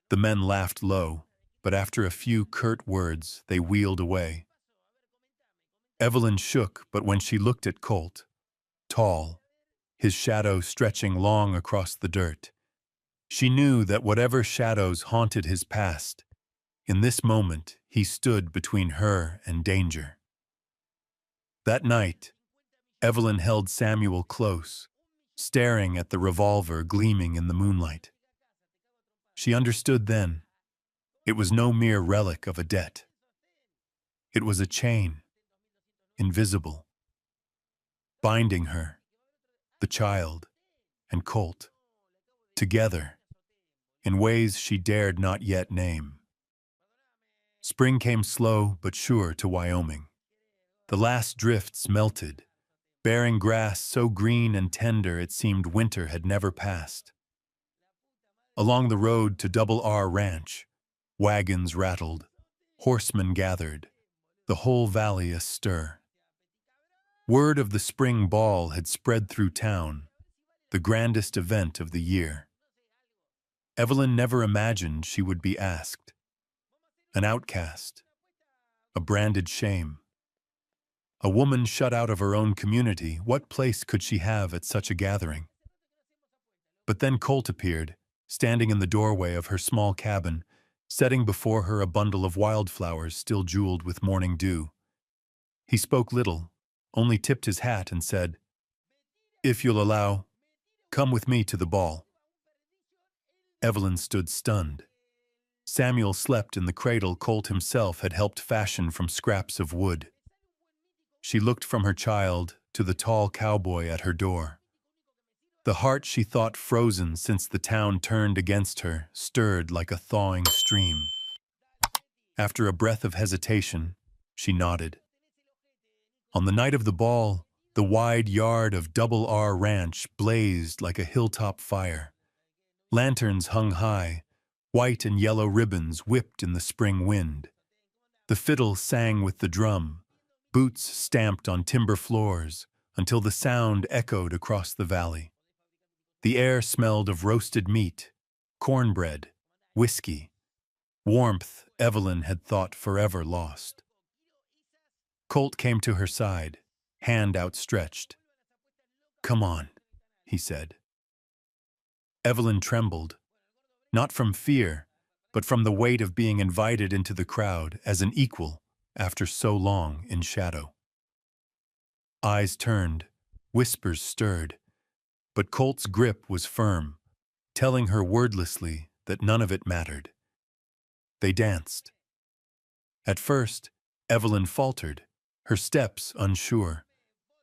The men laughed low, but after a few curt words, they wheeled away. Evelyn shook, but when she looked at Colt, tall, his shadow stretching long across the dirt, she knew that whatever shadows haunted his past, in this moment he stood between her and danger. That night, Evelyn held Samuel close, staring at the revolver gleaming in the moonlight. She understood then. It was no mere relic of a debt. It was a chain, invisible, binding her, the child, and Colt, together, in ways she dared not yet name. Spring came slow but sure to Wyoming. The last drifts melted, bearing grass so green and tender it seemed winter had never passed. Along the road to Double R Ranch, wagons rattled, horsemen gathered, the whole valley astir. Word of the spring ball had spread through town, the grandest event of the year. Evelyn never imagined she would be asked. An outcast, a branded shame. A woman shut out of her own community, what place could she have at such a gathering? But then Colt appeared, standing in the doorway of her small cabin, setting before her a bundle of wildflowers still jeweled with morning dew. He spoke little, only tipped his hat and said, "If you'll allow, come with me to the ball." Evelyn stood stunned. Samuel slept in the cradle Colt himself had helped fashion from scraps of wood. She looked from her child to the tall cowboy at her door. The heart she thought frozen since the town turned against her stirred like a thawing stream. After a breath of hesitation, she nodded. On the night of the ball, the wide yard of Double R Ranch blazed like a hilltop fire. Lanterns hung high, white and yellow ribbons whipped in the spring wind. The fiddle sang with the drum, boots stamped on timber floors until the sound echoed across the valley. The air smelled of roasted meat, cornbread, whiskey, warmth Evelyn had thought forever lost. Colt came to her side, hand outstretched. "Come on," he said. Evelyn trembled, not from fear, but from the weight of being invited into the crowd as an equal after so long in shadow. Eyes turned, whispers stirred, but Colt's grip was firm, telling her wordlessly that none of it mattered. They danced. At first, Evelyn faltered, her steps unsure,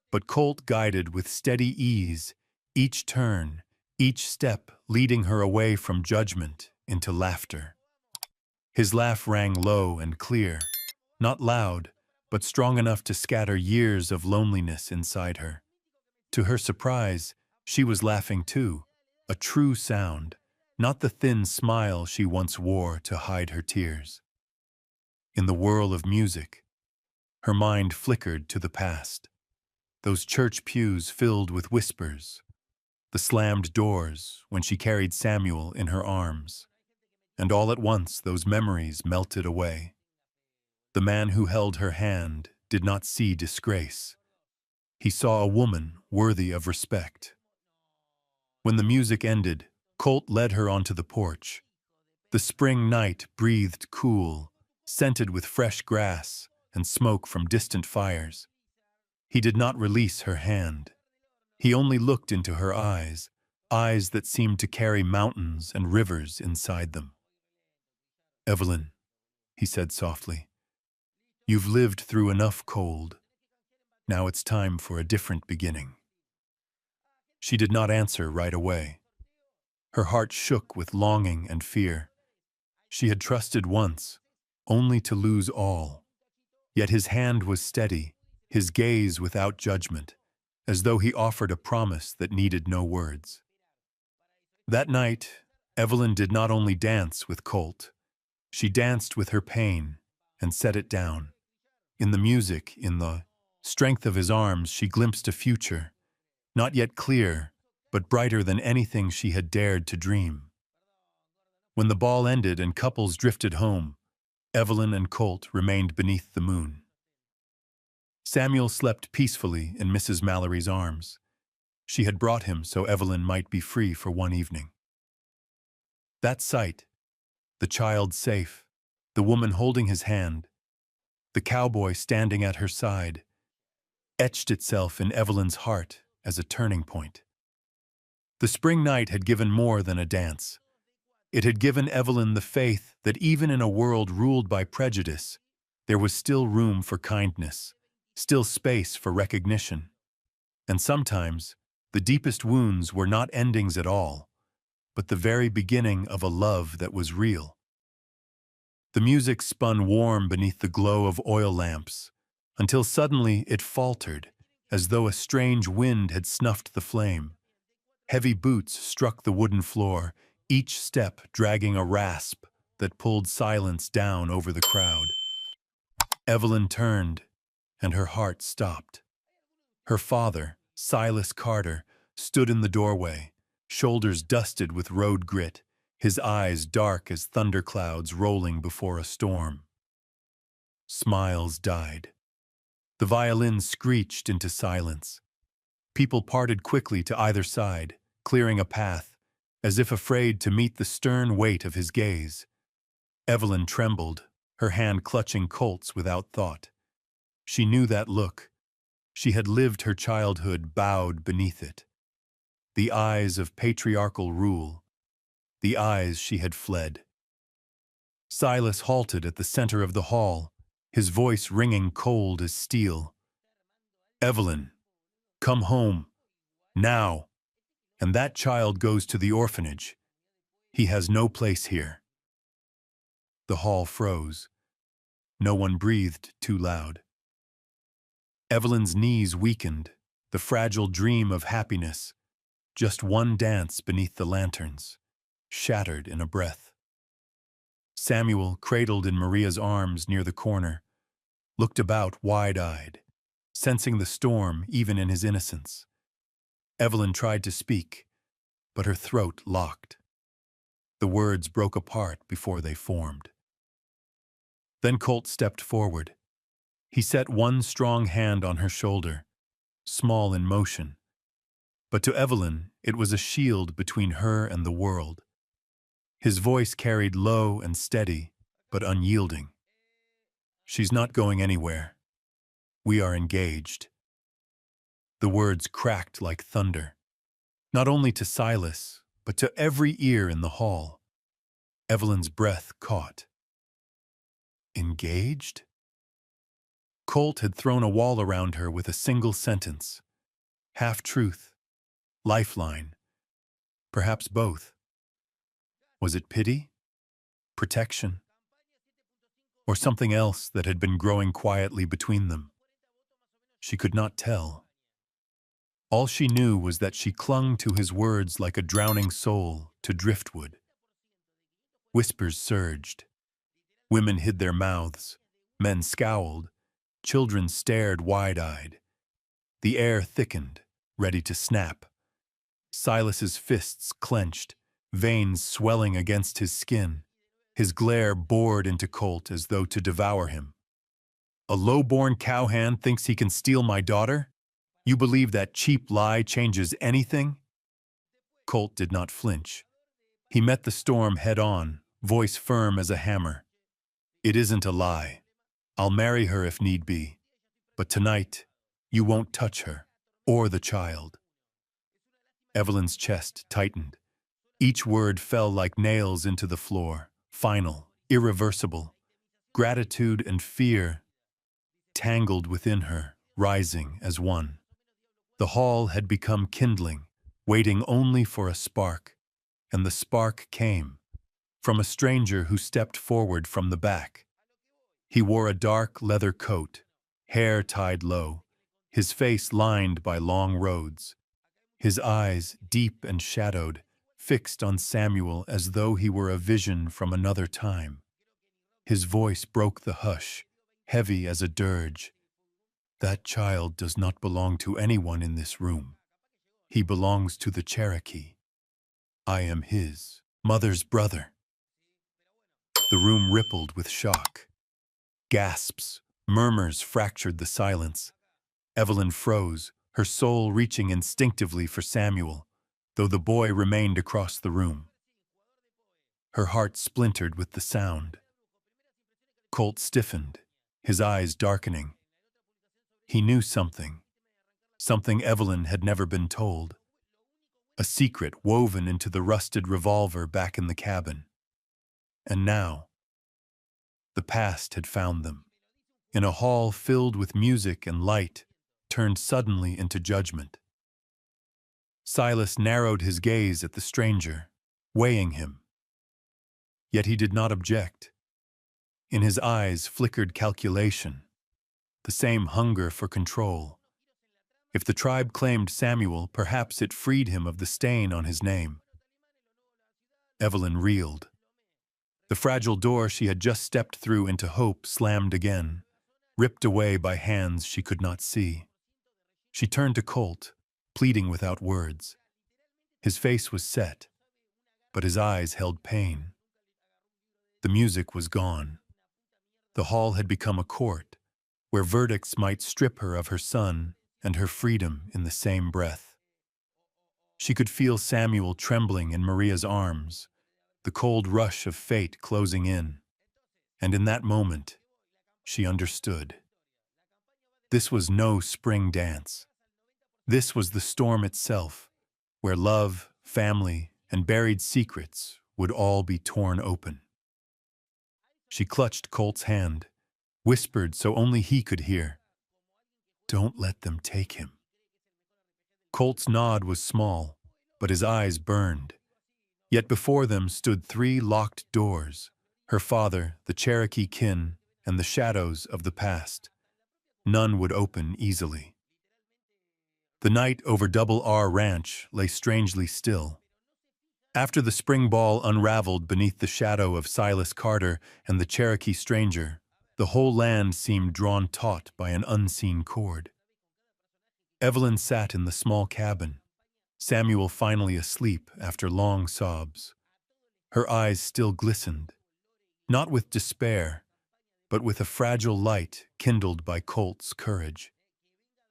but Colt guided with steady ease, each turn, each step leading her away from judgment into laughter. His laugh rang low and clear, not loud, but strong enough to scatter years of loneliness inside her. To her surprise, she was laughing too, a true sound, not the thin smile she once wore to hide her tears. In the whirl of music, her mind flickered to the past. Those church pews filled with whispers, the slammed doors when she carried Samuel in her arms, and all at once those memories melted away. The man who held her hand did not see disgrace. He saw a woman worthy of respect. When the music ended, Colt led her onto the porch. The spring night breathed cool, scented with fresh grass and smoke from distant fires. He did not release her hand. He only looked into her eyes, eyes that seemed to carry mountains and rivers inside them. "Evelyn," he said softly, "you've lived through enough cold. Now it's time for a different beginning." She did not answer right away. Her heart shook with longing and fear. She had trusted once, only to lose all. Yet his hand was steady, his gaze without judgment, as though he offered a promise that needed no words. That night, Evelyn did not only dance with Colt, she danced with her pain and set it down. In the music, in the strength of his arms, she glimpsed a future, not yet clear, but brighter than anything she had dared to dream. When the ball ended and couples drifted home, Evelyn and Colt remained beneath the moon. Samuel slept peacefully in Mrs. Mallory's arms. She had brought him so Evelyn might be free for one evening. That sight, the child safe, the woman holding his hand, the cowboy standing at her side, etched itself in Evelyn's heart as a turning point. The spring night had given more than a dance. It had given Evelyn the faith that even in a world ruled by prejudice, there was still room for kindness, still space for recognition. And sometimes, the deepest wounds were not endings at all, but the very beginning of a love that was real. The music spun warm beneath the glow of oil lamps, until suddenly it faltered, as though a strange wind had snuffed the flame. Heavy boots struck the wooden floor, each step dragging a rasp that pulled silence down over the crowd. Evelyn turned, and her heart stopped. Her father, Silas Carter, stood in the doorway, shoulders dusted with road grit, his eyes dark as thunderclouds rolling before a storm. Smiles died. The violin screeched into silence. People parted quickly to either side, clearing a path, as if afraid to meet the stern weight of his gaze. Evelyn trembled, her hand clutching Colt's without thought. She knew that look. She had lived her childhood bowed beneath it. The eyes of patriarchal rule, the eyes she had fled. Silas halted at the center of the hall, his voice ringing cold as steel. "Evelyn, come home, now. And that child goes to the orphanage. He has no place here." The hall froze. No one breathed too loud. Evelyn's knees weakened, the fragile dream of happiness, just one dance beneath the lanterns, shattered in a breath. Samuel, cradled in Maria's arms near the corner, looked about wide-eyed, sensing the storm even in his innocence. Evelyn tried to speak, but her throat locked. The words broke apart before they formed. Then Colt stepped forward. He set one strong hand on her shoulder, small in motion. But to Evelyn, it was a shield between her and the world. His voice carried low and steady, but unyielding. "She's not going anywhere. We are engaged." The words cracked like thunder, not only to Silas, but to every ear in the hall. Evelyn's breath caught. Engaged? Colt had thrown a wall around her with a single sentence. Half-truth, lifeline, perhaps both. Was it pity? Protection? Or something else that had been growing quietly between them? She could not tell. All she knew was that she clung to his words like a drowning soul to driftwood. Whispers surged. Women hid their mouths. Men scowled. Children stared wide-eyed. The air thickened, ready to snap. Silas's fists clenched, veins swelling against his skin. His glare bored into Colt as though to devour him. "A low-born cowhand thinks he can steal my daughter? You believe that cheap lie changes anything?" Colt did not flinch. He met the storm head-on, voice firm as a hammer. "It isn't a lie. I'll marry her if need be. But tonight, you won't touch her, or the child." Evelyn's chest tightened. Each word fell like nails into the floor, final, irreversible. Gratitude and fear tangled within her, rising as one. The hall had become kindling, waiting only for a spark, and the spark came from a stranger who stepped forward from the back. He wore a dark leather coat, hair tied low, his face lined by long roads, his eyes, deep and shadowed, fixed on Samuel as though he were a vision from another time. His voice broke the hush, heavy as a dirge. "That child does not belong to anyone in this room. He belongs to the Cherokee. I am his mother's brother." The room rippled with shock. Gasps, murmurs fractured the silence. Evelyn froze, her soul reaching instinctively for Samuel, though the boy remained across the room. Her heart splintered with the sound. Colt stiffened, his eyes darkening. He knew something Evelyn had never been told. A secret woven into the rusted revolver back in the cabin. And now, the past had found them. In a hall filled with music and light, turned suddenly into judgment. Silas narrowed his gaze at the stranger, weighing him. Yet he did not object. In his eyes flickered calculation, the same hunger for control. If the tribe claimed Samuel, perhaps it freed him of the stain on his name. Evelyn reeled. The fragile door she had just stepped through into hope slammed again, ripped away by hands she could not see. She turned to Colt, pleading without words. His face was set, but his eyes held pain. The music was gone. The hall had become a court, where verdicts might strip her of her son and her freedom in the same breath. She could feel Samuel trembling in Maria's arms, the cold rush of fate closing in. And in that moment, she understood. This was no spring dance. This was the storm itself, where love, family, and buried secrets would all be torn open. She clutched Colt's hand, whispered so only he could hear, "Don't let them take him." Colt's nod was small, but his eyes burned. Yet before them stood 3 locked doors, her father, the Cherokee kin, and the shadows of the past. None would open easily. The night over Double R Ranch lay strangely still. After the spring ball unraveled beneath the shadow of Silas Carter and the Cherokee stranger, the whole land seemed drawn taut by an unseen cord. Evelyn sat in the small cabin, Samuel finally asleep after long sobs. Her eyes still glistened, not with despair, but with a fragile light kindled by Colt's courage.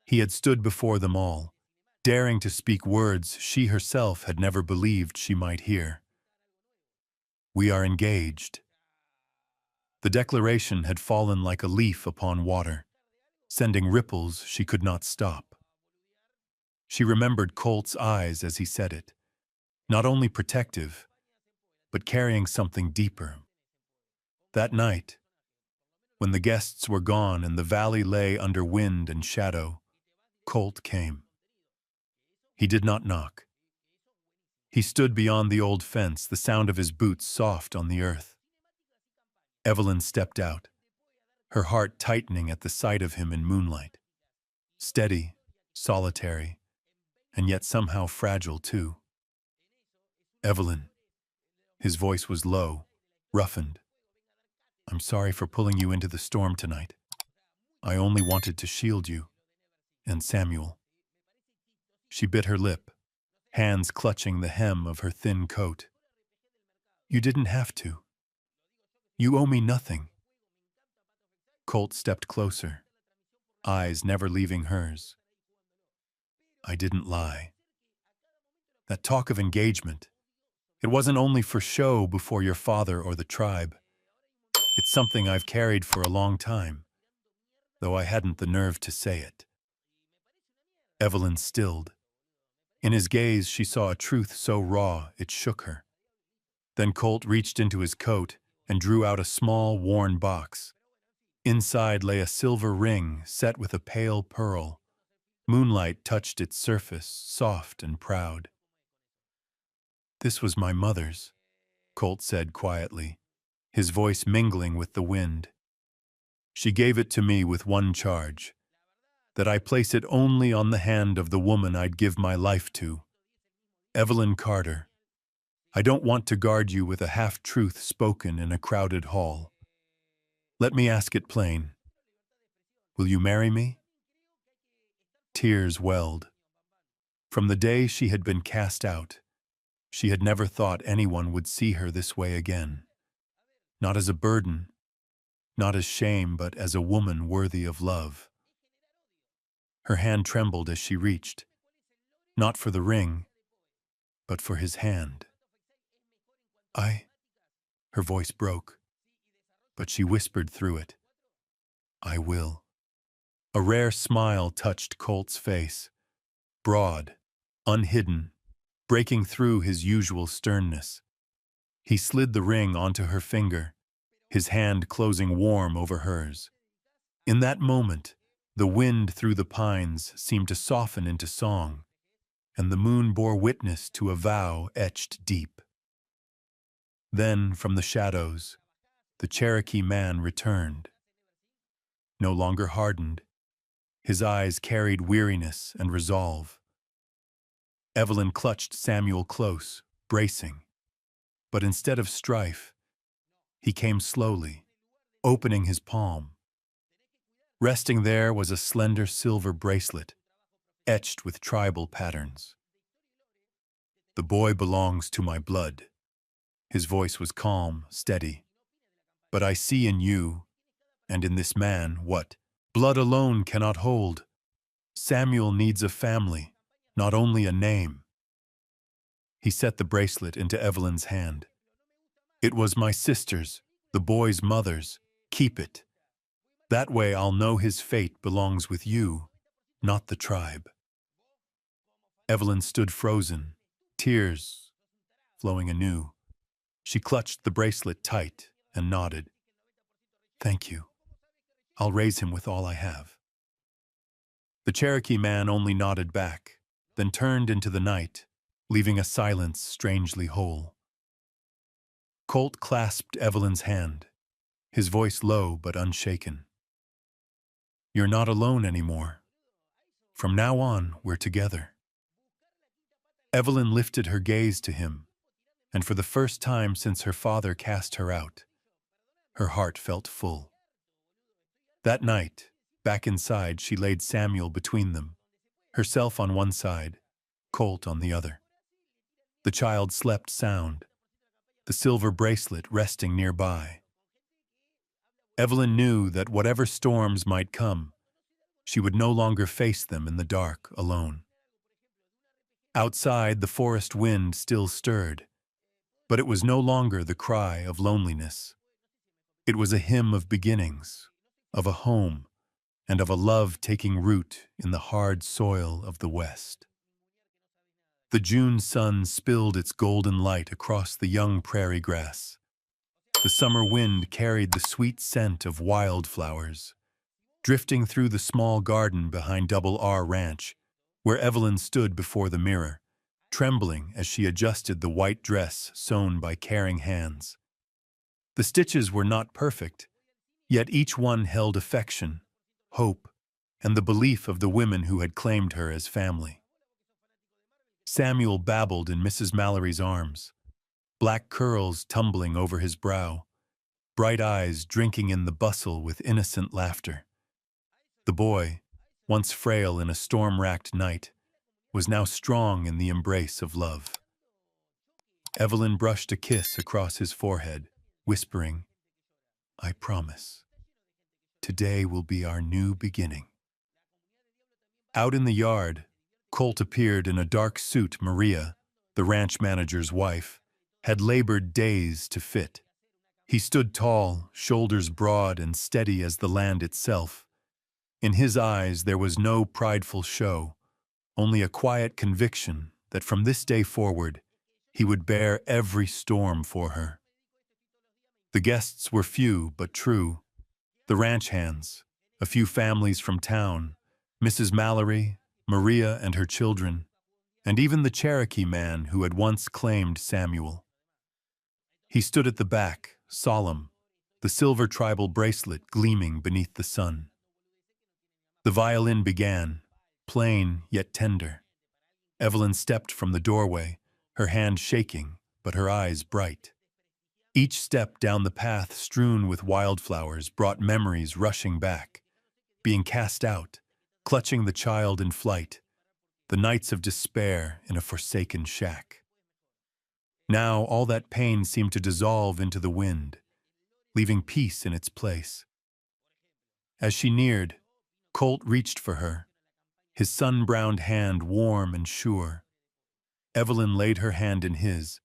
He had stood before them all, daring to speak words she herself had never believed she might hear. "We are engaged." The declaration had fallen like a leaf upon water, sending ripples she could not stop. She remembered Colt's eyes as he said it, not only protective, but carrying something deeper. That night, when the guests were gone and the valley lay under wind and shadow, Colt came. He did not knock. He stood beyond the old fence, the sound of his boots soft on the earth. Evelyn stepped out, her heart tightening at the sight of him in moonlight. Steady, solitary, and yet somehow fragile too. "Evelyn." His voice was low, roughened. "I'm sorry for pulling you into the storm tonight. I only wanted to shield you. And Samuel." She bit her lip, hands clutching the hem of her thin coat. "You didn't have to. You owe me nothing." Colt stepped closer, eyes never leaving hers. "I didn't lie." that talk of engagement. It wasn't only for show before your father or the tribe. It's something I've carried for a long time, though I hadn't the nerve to say it. Evelyn stilled. In his gaze, she saw a truth so raw it shook her. Then Colt reached into his coat and drew out a small, worn box. Inside lay a silver ring set with a pale pearl. Moonlight touched its surface, soft and proud. "This was my mother's," Colt said quietly, his voice mingling with the wind. "She gave it to me with one charge, that I place it only on the hand of the woman I'd give my life to. Evelyn Carter, I don't want to guard you with a half-truth spoken in a crowded hall. Let me ask it plain. Will you marry me?" Tears welled. From the day she had been cast out, she had never thought anyone would see her this way again. Not as a burden, not as shame, but as a woman worthy of love. Her hand trembled as she reached, not for the ring, but for his hand. Her voice broke, but she whispered through it, "I will." A rare smile touched Colt's face, broad, unhidden, breaking through his usual sternness. He slid the ring onto her finger, his hand closing warm over hers. In that moment, the wind through the pines seemed to soften into song, and the moon bore witness to a vow etched deep. Then, from the shadows, the Cherokee man returned. No longer hardened, his eyes carried weariness and resolve. Evelyn clutched Samuel close, bracing. But instead of strife, he came slowly, opening his palm. Resting there was a slender silver bracelet, etched with tribal patterns. "The boy belongs to my blood." His voice was calm, steady. "But I see in you, and in this man, what blood alone cannot hold. Samuel needs a family, not only a name." He set the bracelet into Evelyn's hand. "It was my sister's, the boy's mother's. Keep it. That way I'll know his fate belongs with you, not the tribe." Evelyn stood frozen, tears flowing anew. She clutched the bracelet tight and nodded. "Thank you. I'll raise him with all I have." The Cherokee man only nodded back, then turned into the night, leaving a silence strangely whole. Colt clasped Evelyn's hand, his voice low but unshaken. "You're not alone anymore. From now on, we're together." Evelyn lifted her gaze to him, and for the first time since her father cast her out, her heart felt full. That night, back inside, she laid Samuel between them, herself on one side, Colt on the other. The child slept sound, the silver bracelet resting nearby. Evelyn knew that whatever storms might come, she would no longer face them in the dark alone. Outside, the forest wind still stirred, but it was no longer the cry of loneliness. It was a hymn of beginnings, of a home, and of a love taking root in the hard soil of the West. The June sun spilled its golden light across the young prairie grass. The summer wind carried the sweet scent of wildflowers, drifting through the small garden behind Double R Ranch, where Evelyn stood before the mirror, trembling as she adjusted the white dress sewn by caring hands. The stitches were not perfect, yet each one held affection, hope, and the belief of the women who had claimed her as family. Samuel babbled in Mrs. Mallory's arms, black curls tumbling over his brow, bright eyes drinking in the bustle with innocent laughter. The boy, once frail in a storm-racked night, was now strong in the embrace of love. Evelyn brushed a kiss across his forehead, whispering, "I promise. Today will be our new beginning." Out in the yard, Colt appeared in a dark suit Maria, the ranch manager's wife, had labored days to fit. He stood tall, shoulders broad and steady as the land itself. In his eyes there was no prideful show, only a quiet conviction that from this day forward he would bear every storm for her. The guests were few but true. The ranch hands, a few families from town, Mrs. Mallory, Maria and her children, and even the Cherokee man who had once claimed Samuel. He stood at the back, solemn, the silver tribal bracelet gleaming beneath the sun. The violin began, plain yet tender. Evelyn stepped from the doorway, her hand shaking, but her eyes bright. Each step down the path strewn with wildflowers brought memories rushing back, being cast out, clutching the child in flight, the nights of despair in a forsaken shack. Now all that pain seemed to dissolve into the wind, leaving peace in its place. As she neared, Colt reached for her, his sun-browned hand warm and sure. Evelyn laid her hand in his,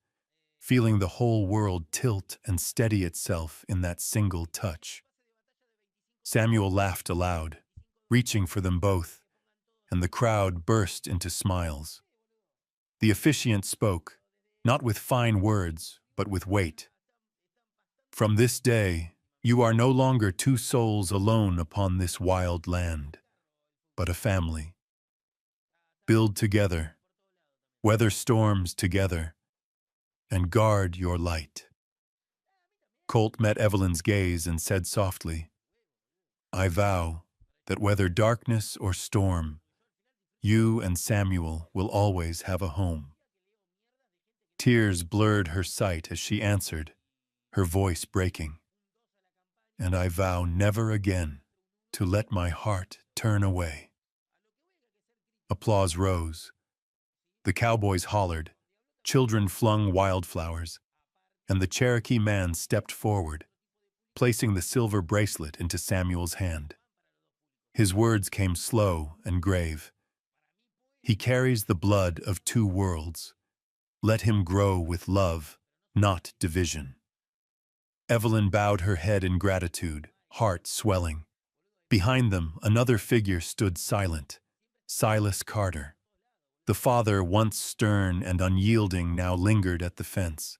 feeling the whole world tilt and steady itself in that single touch. Samuel laughed aloud, reaching for them both, and the crowd burst into smiles. The officiant spoke, not with fine words, but with weight. From this day, you are no longer two souls alone upon this wild land, but a family. Build together, weather storms together, and guard your light. Colt met Evelyn's gaze and said softly, I vow that whether darkness or storm, you and Samuel will always have a home. Tears blurred her sight as she answered, her voice breaking. And I vow never again to let my heart turn away. Applause rose. The cowboys hollered, children flung wildflowers, and the Cherokee man stepped forward, placing the silver bracelet into Samuel's hand. His words came slow and grave. He carries the blood of two worlds. Let him grow with love, not division. Evelyn bowed her head in gratitude, heart swelling. Behind them, another figure stood silent, Silas Carter. The father, once stern and unyielding, now lingered at the fence,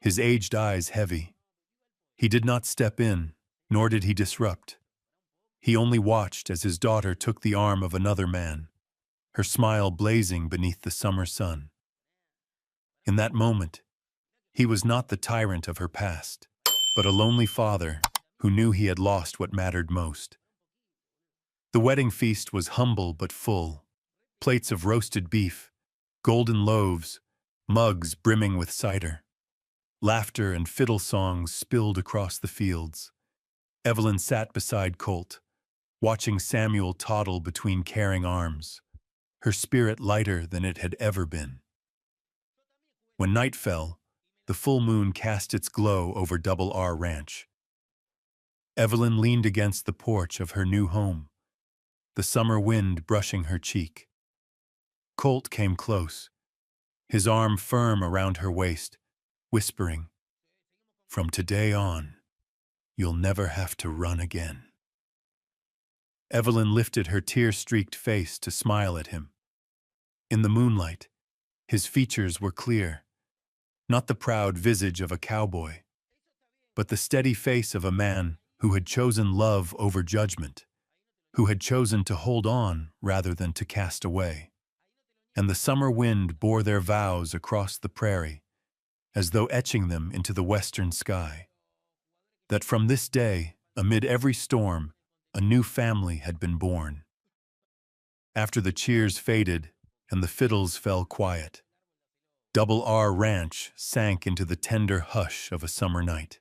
his aged eyes heavy. He did not step in, nor did he disrupt. He only watched as his daughter took the arm of another man, her smile blazing beneath the summer sun. In that moment, he was not the tyrant of her past, but a lonely father who knew he had lost what mattered most. The wedding feast was humble but full, plates of roasted beef, golden loaves, mugs brimming with cider. Laughter and fiddle songs spilled across the fields. Evelyn sat beside Colt, watching Samuel toddle between caring arms, her spirit lighter than it had ever been. When night fell, the full moon cast its glow over Double R Ranch. Evelyn leaned against the porch of her new home, the summer wind brushing her cheek. Colt came close, his arm firm around her waist, whispering, From today on, you'll never have to run again. Evelyn lifted her tear-streaked face to smile at him. In the moonlight, his features were clear, not the proud visage of a cowboy, but the steady face of a man who had chosen love over judgment, who had chosen to hold on rather than to cast away. And the summer wind bore their vows across the prairie, as though etching them into the western sky. That from this day, amid every storm, a new family had been born. After the cheers faded and the fiddles fell quiet, Double R Ranch sank into the tender hush of a summer night.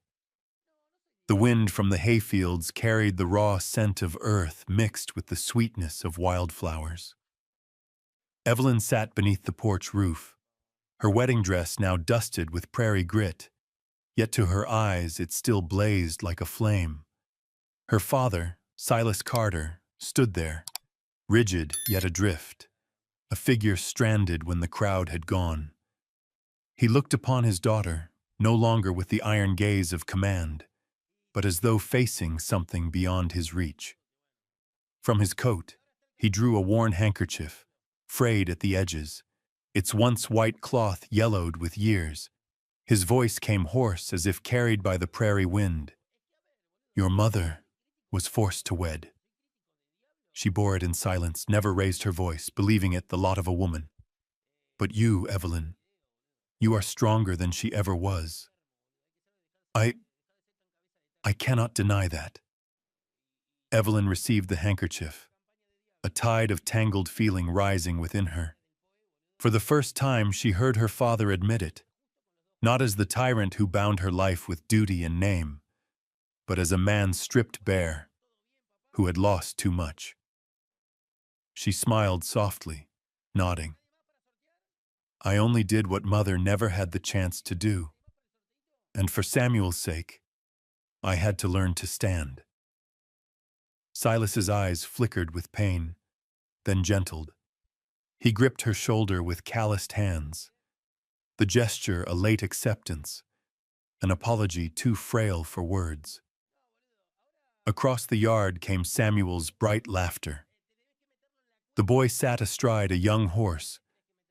The wind from the hayfields carried the raw scent of earth mixed with the sweetness of wildflowers. Evelyn sat beneath the porch roof, her wedding dress now dusted with prairie grit, yet to her eyes it still blazed like a flame. Her father, Silas Carter, stood there, rigid yet adrift, a figure stranded when the crowd had gone. He looked upon his daughter, no longer with the iron gaze of command, but as though facing something beyond his reach. From his coat, he drew a worn handkerchief, frayed at the edges, its once white cloth yellowed with years. His voice came hoarse as if carried by the prairie wind. "Your mother was forced to wed." She bore it in silence, never raised her voice, believing it the lot of a woman. "But you, Evelyn, you are stronger than she ever was." I cannot deny that." Evelyn received the handkerchief, a tide of tangled feeling rising within her. For the first time she heard her father admit it, not as the tyrant who bound her life with duty and name, but as a man stripped bare, who had lost too much. She smiled softly, nodding. "I only did what mother never had the chance to do. And for Samuel's sake, I had to learn to stand." Silas's eyes flickered with pain, then gentled. He gripped her shoulder with calloused hands, the gesture a late acceptance, an apology too frail for words. Across the yard came Samuel's bright laughter. The boy sat astride a young horse,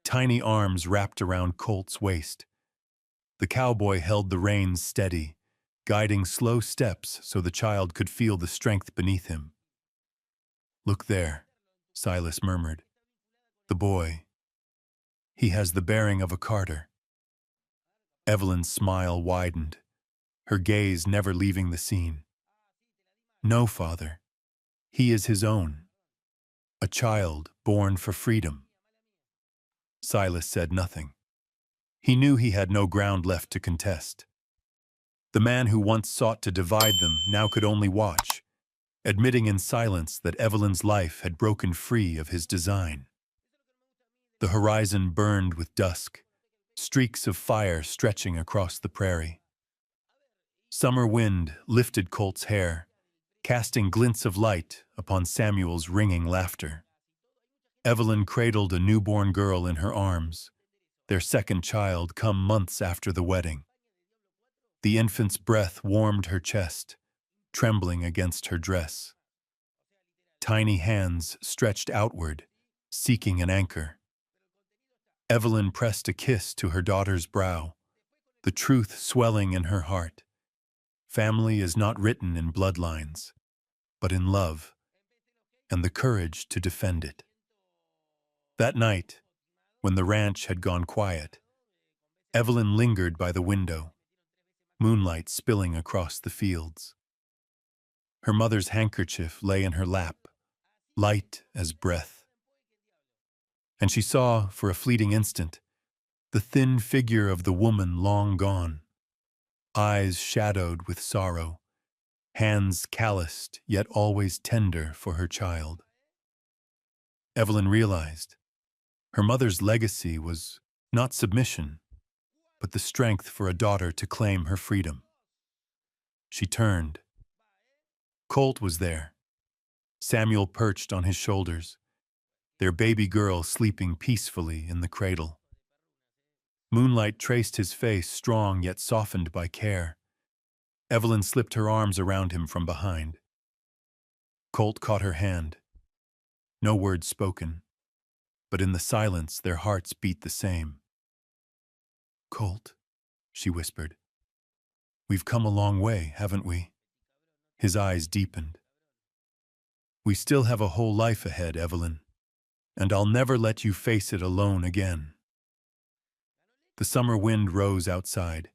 tiny arms wrapped around Colt's waist. The cowboy held the reins steady, guiding slow steps so the child could feel the strength beneath him. "Look there," Silas murmured. "The boy. He has the bearing of a Carter." Evelyn's smile widened, her gaze never leaving the scene. "No, father. He is his own. A child born for freedom." Silas said nothing. He knew he had no ground left to contest. The man who once sought to divide them now could only watch, admitting in silence that Evelyn's life had broken free of his design. The horizon burned with dusk, streaks of fire stretching across the prairie. Summer wind lifted Colt's hair, casting glints of light upon Samuel's ringing laughter. Evelyn cradled a newborn girl in her arms, their second child come months after the wedding. The infant's breath warmed her chest, trembling against her dress. Tiny hands stretched outward, seeking an anchor. Evelyn pressed a kiss to her daughter's brow, the truth swelling in her heart. Family is not written in bloodlines, but in love, and the courage to defend it. That night, when the ranch had gone quiet, Evelyn lingered by the window, moonlight spilling across the fields. Her mother's handkerchief lay in her lap, light as breath. And she saw, for a fleeting instant, the thin figure of the woman long gone, eyes shadowed with sorrow, hands calloused yet always tender for her child. Evelyn realized her mother's legacy was not submission, but the strength for a daughter to claim her freedom. She turned. Colt was there, Samuel perched on his shoulders, their baby girl sleeping peacefully in the cradle. Moonlight traced his face, strong yet softened by care. Evelyn slipped her arms around him from behind. Colt caught her hand. No words spoken, but in the silence their hearts beat the same. "Colt," she whispered, "we've come a long way, haven't we?" His eyes deepened. "We still have a whole life ahead, Evelyn, and I'll never let you face it alone again." The summer wind rose outside,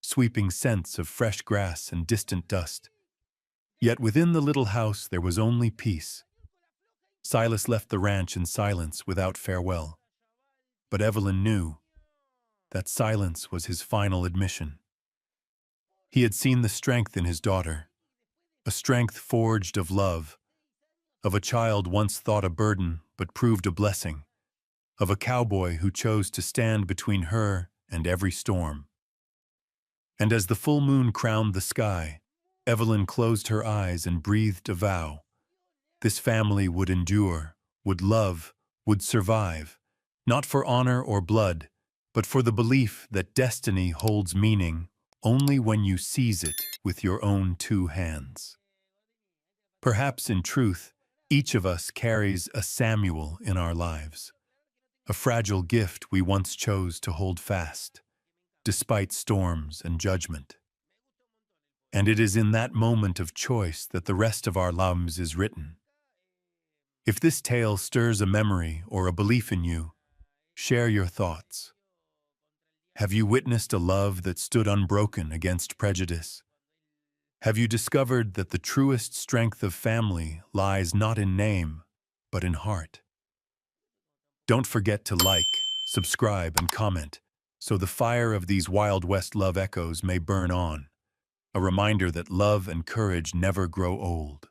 sweeping scents of fresh grass and distant dust. Yet within the little house there was only peace. Silas left the ranch in silence without farewell, but Evelyn knew that silence was his final admission. He had seen the strength in his daughter, a strength forged of love, of a child once thought a burden but proved a blessing, of a cowboy who chose to stand between her and every storm. And as the full moon crowned the sky, Evelyn closed her eyes and breathed a vow. This family would endure, would love, would survive, not for honor or blood, but for the belief that destiny holds meaning only when you seize it with your own two hands. Perhaps in truth, each of us carries a Samuel in our lives, a fragile gift we once chose to hold fast, despite storms and judgment. And it is in that moment of choice that the rest of our lives is written. If this tale stirs a memory or a belief in you, share your thoughts. Have you witnessed a love that stood unbroken against prejudice? Have you discovered that the truest strength of family lies not in name, but in heart? Don't forget to like, subscribe, and comment so the fire of these Wild West love echoes may burn on, a reminder that love and courage never grow old.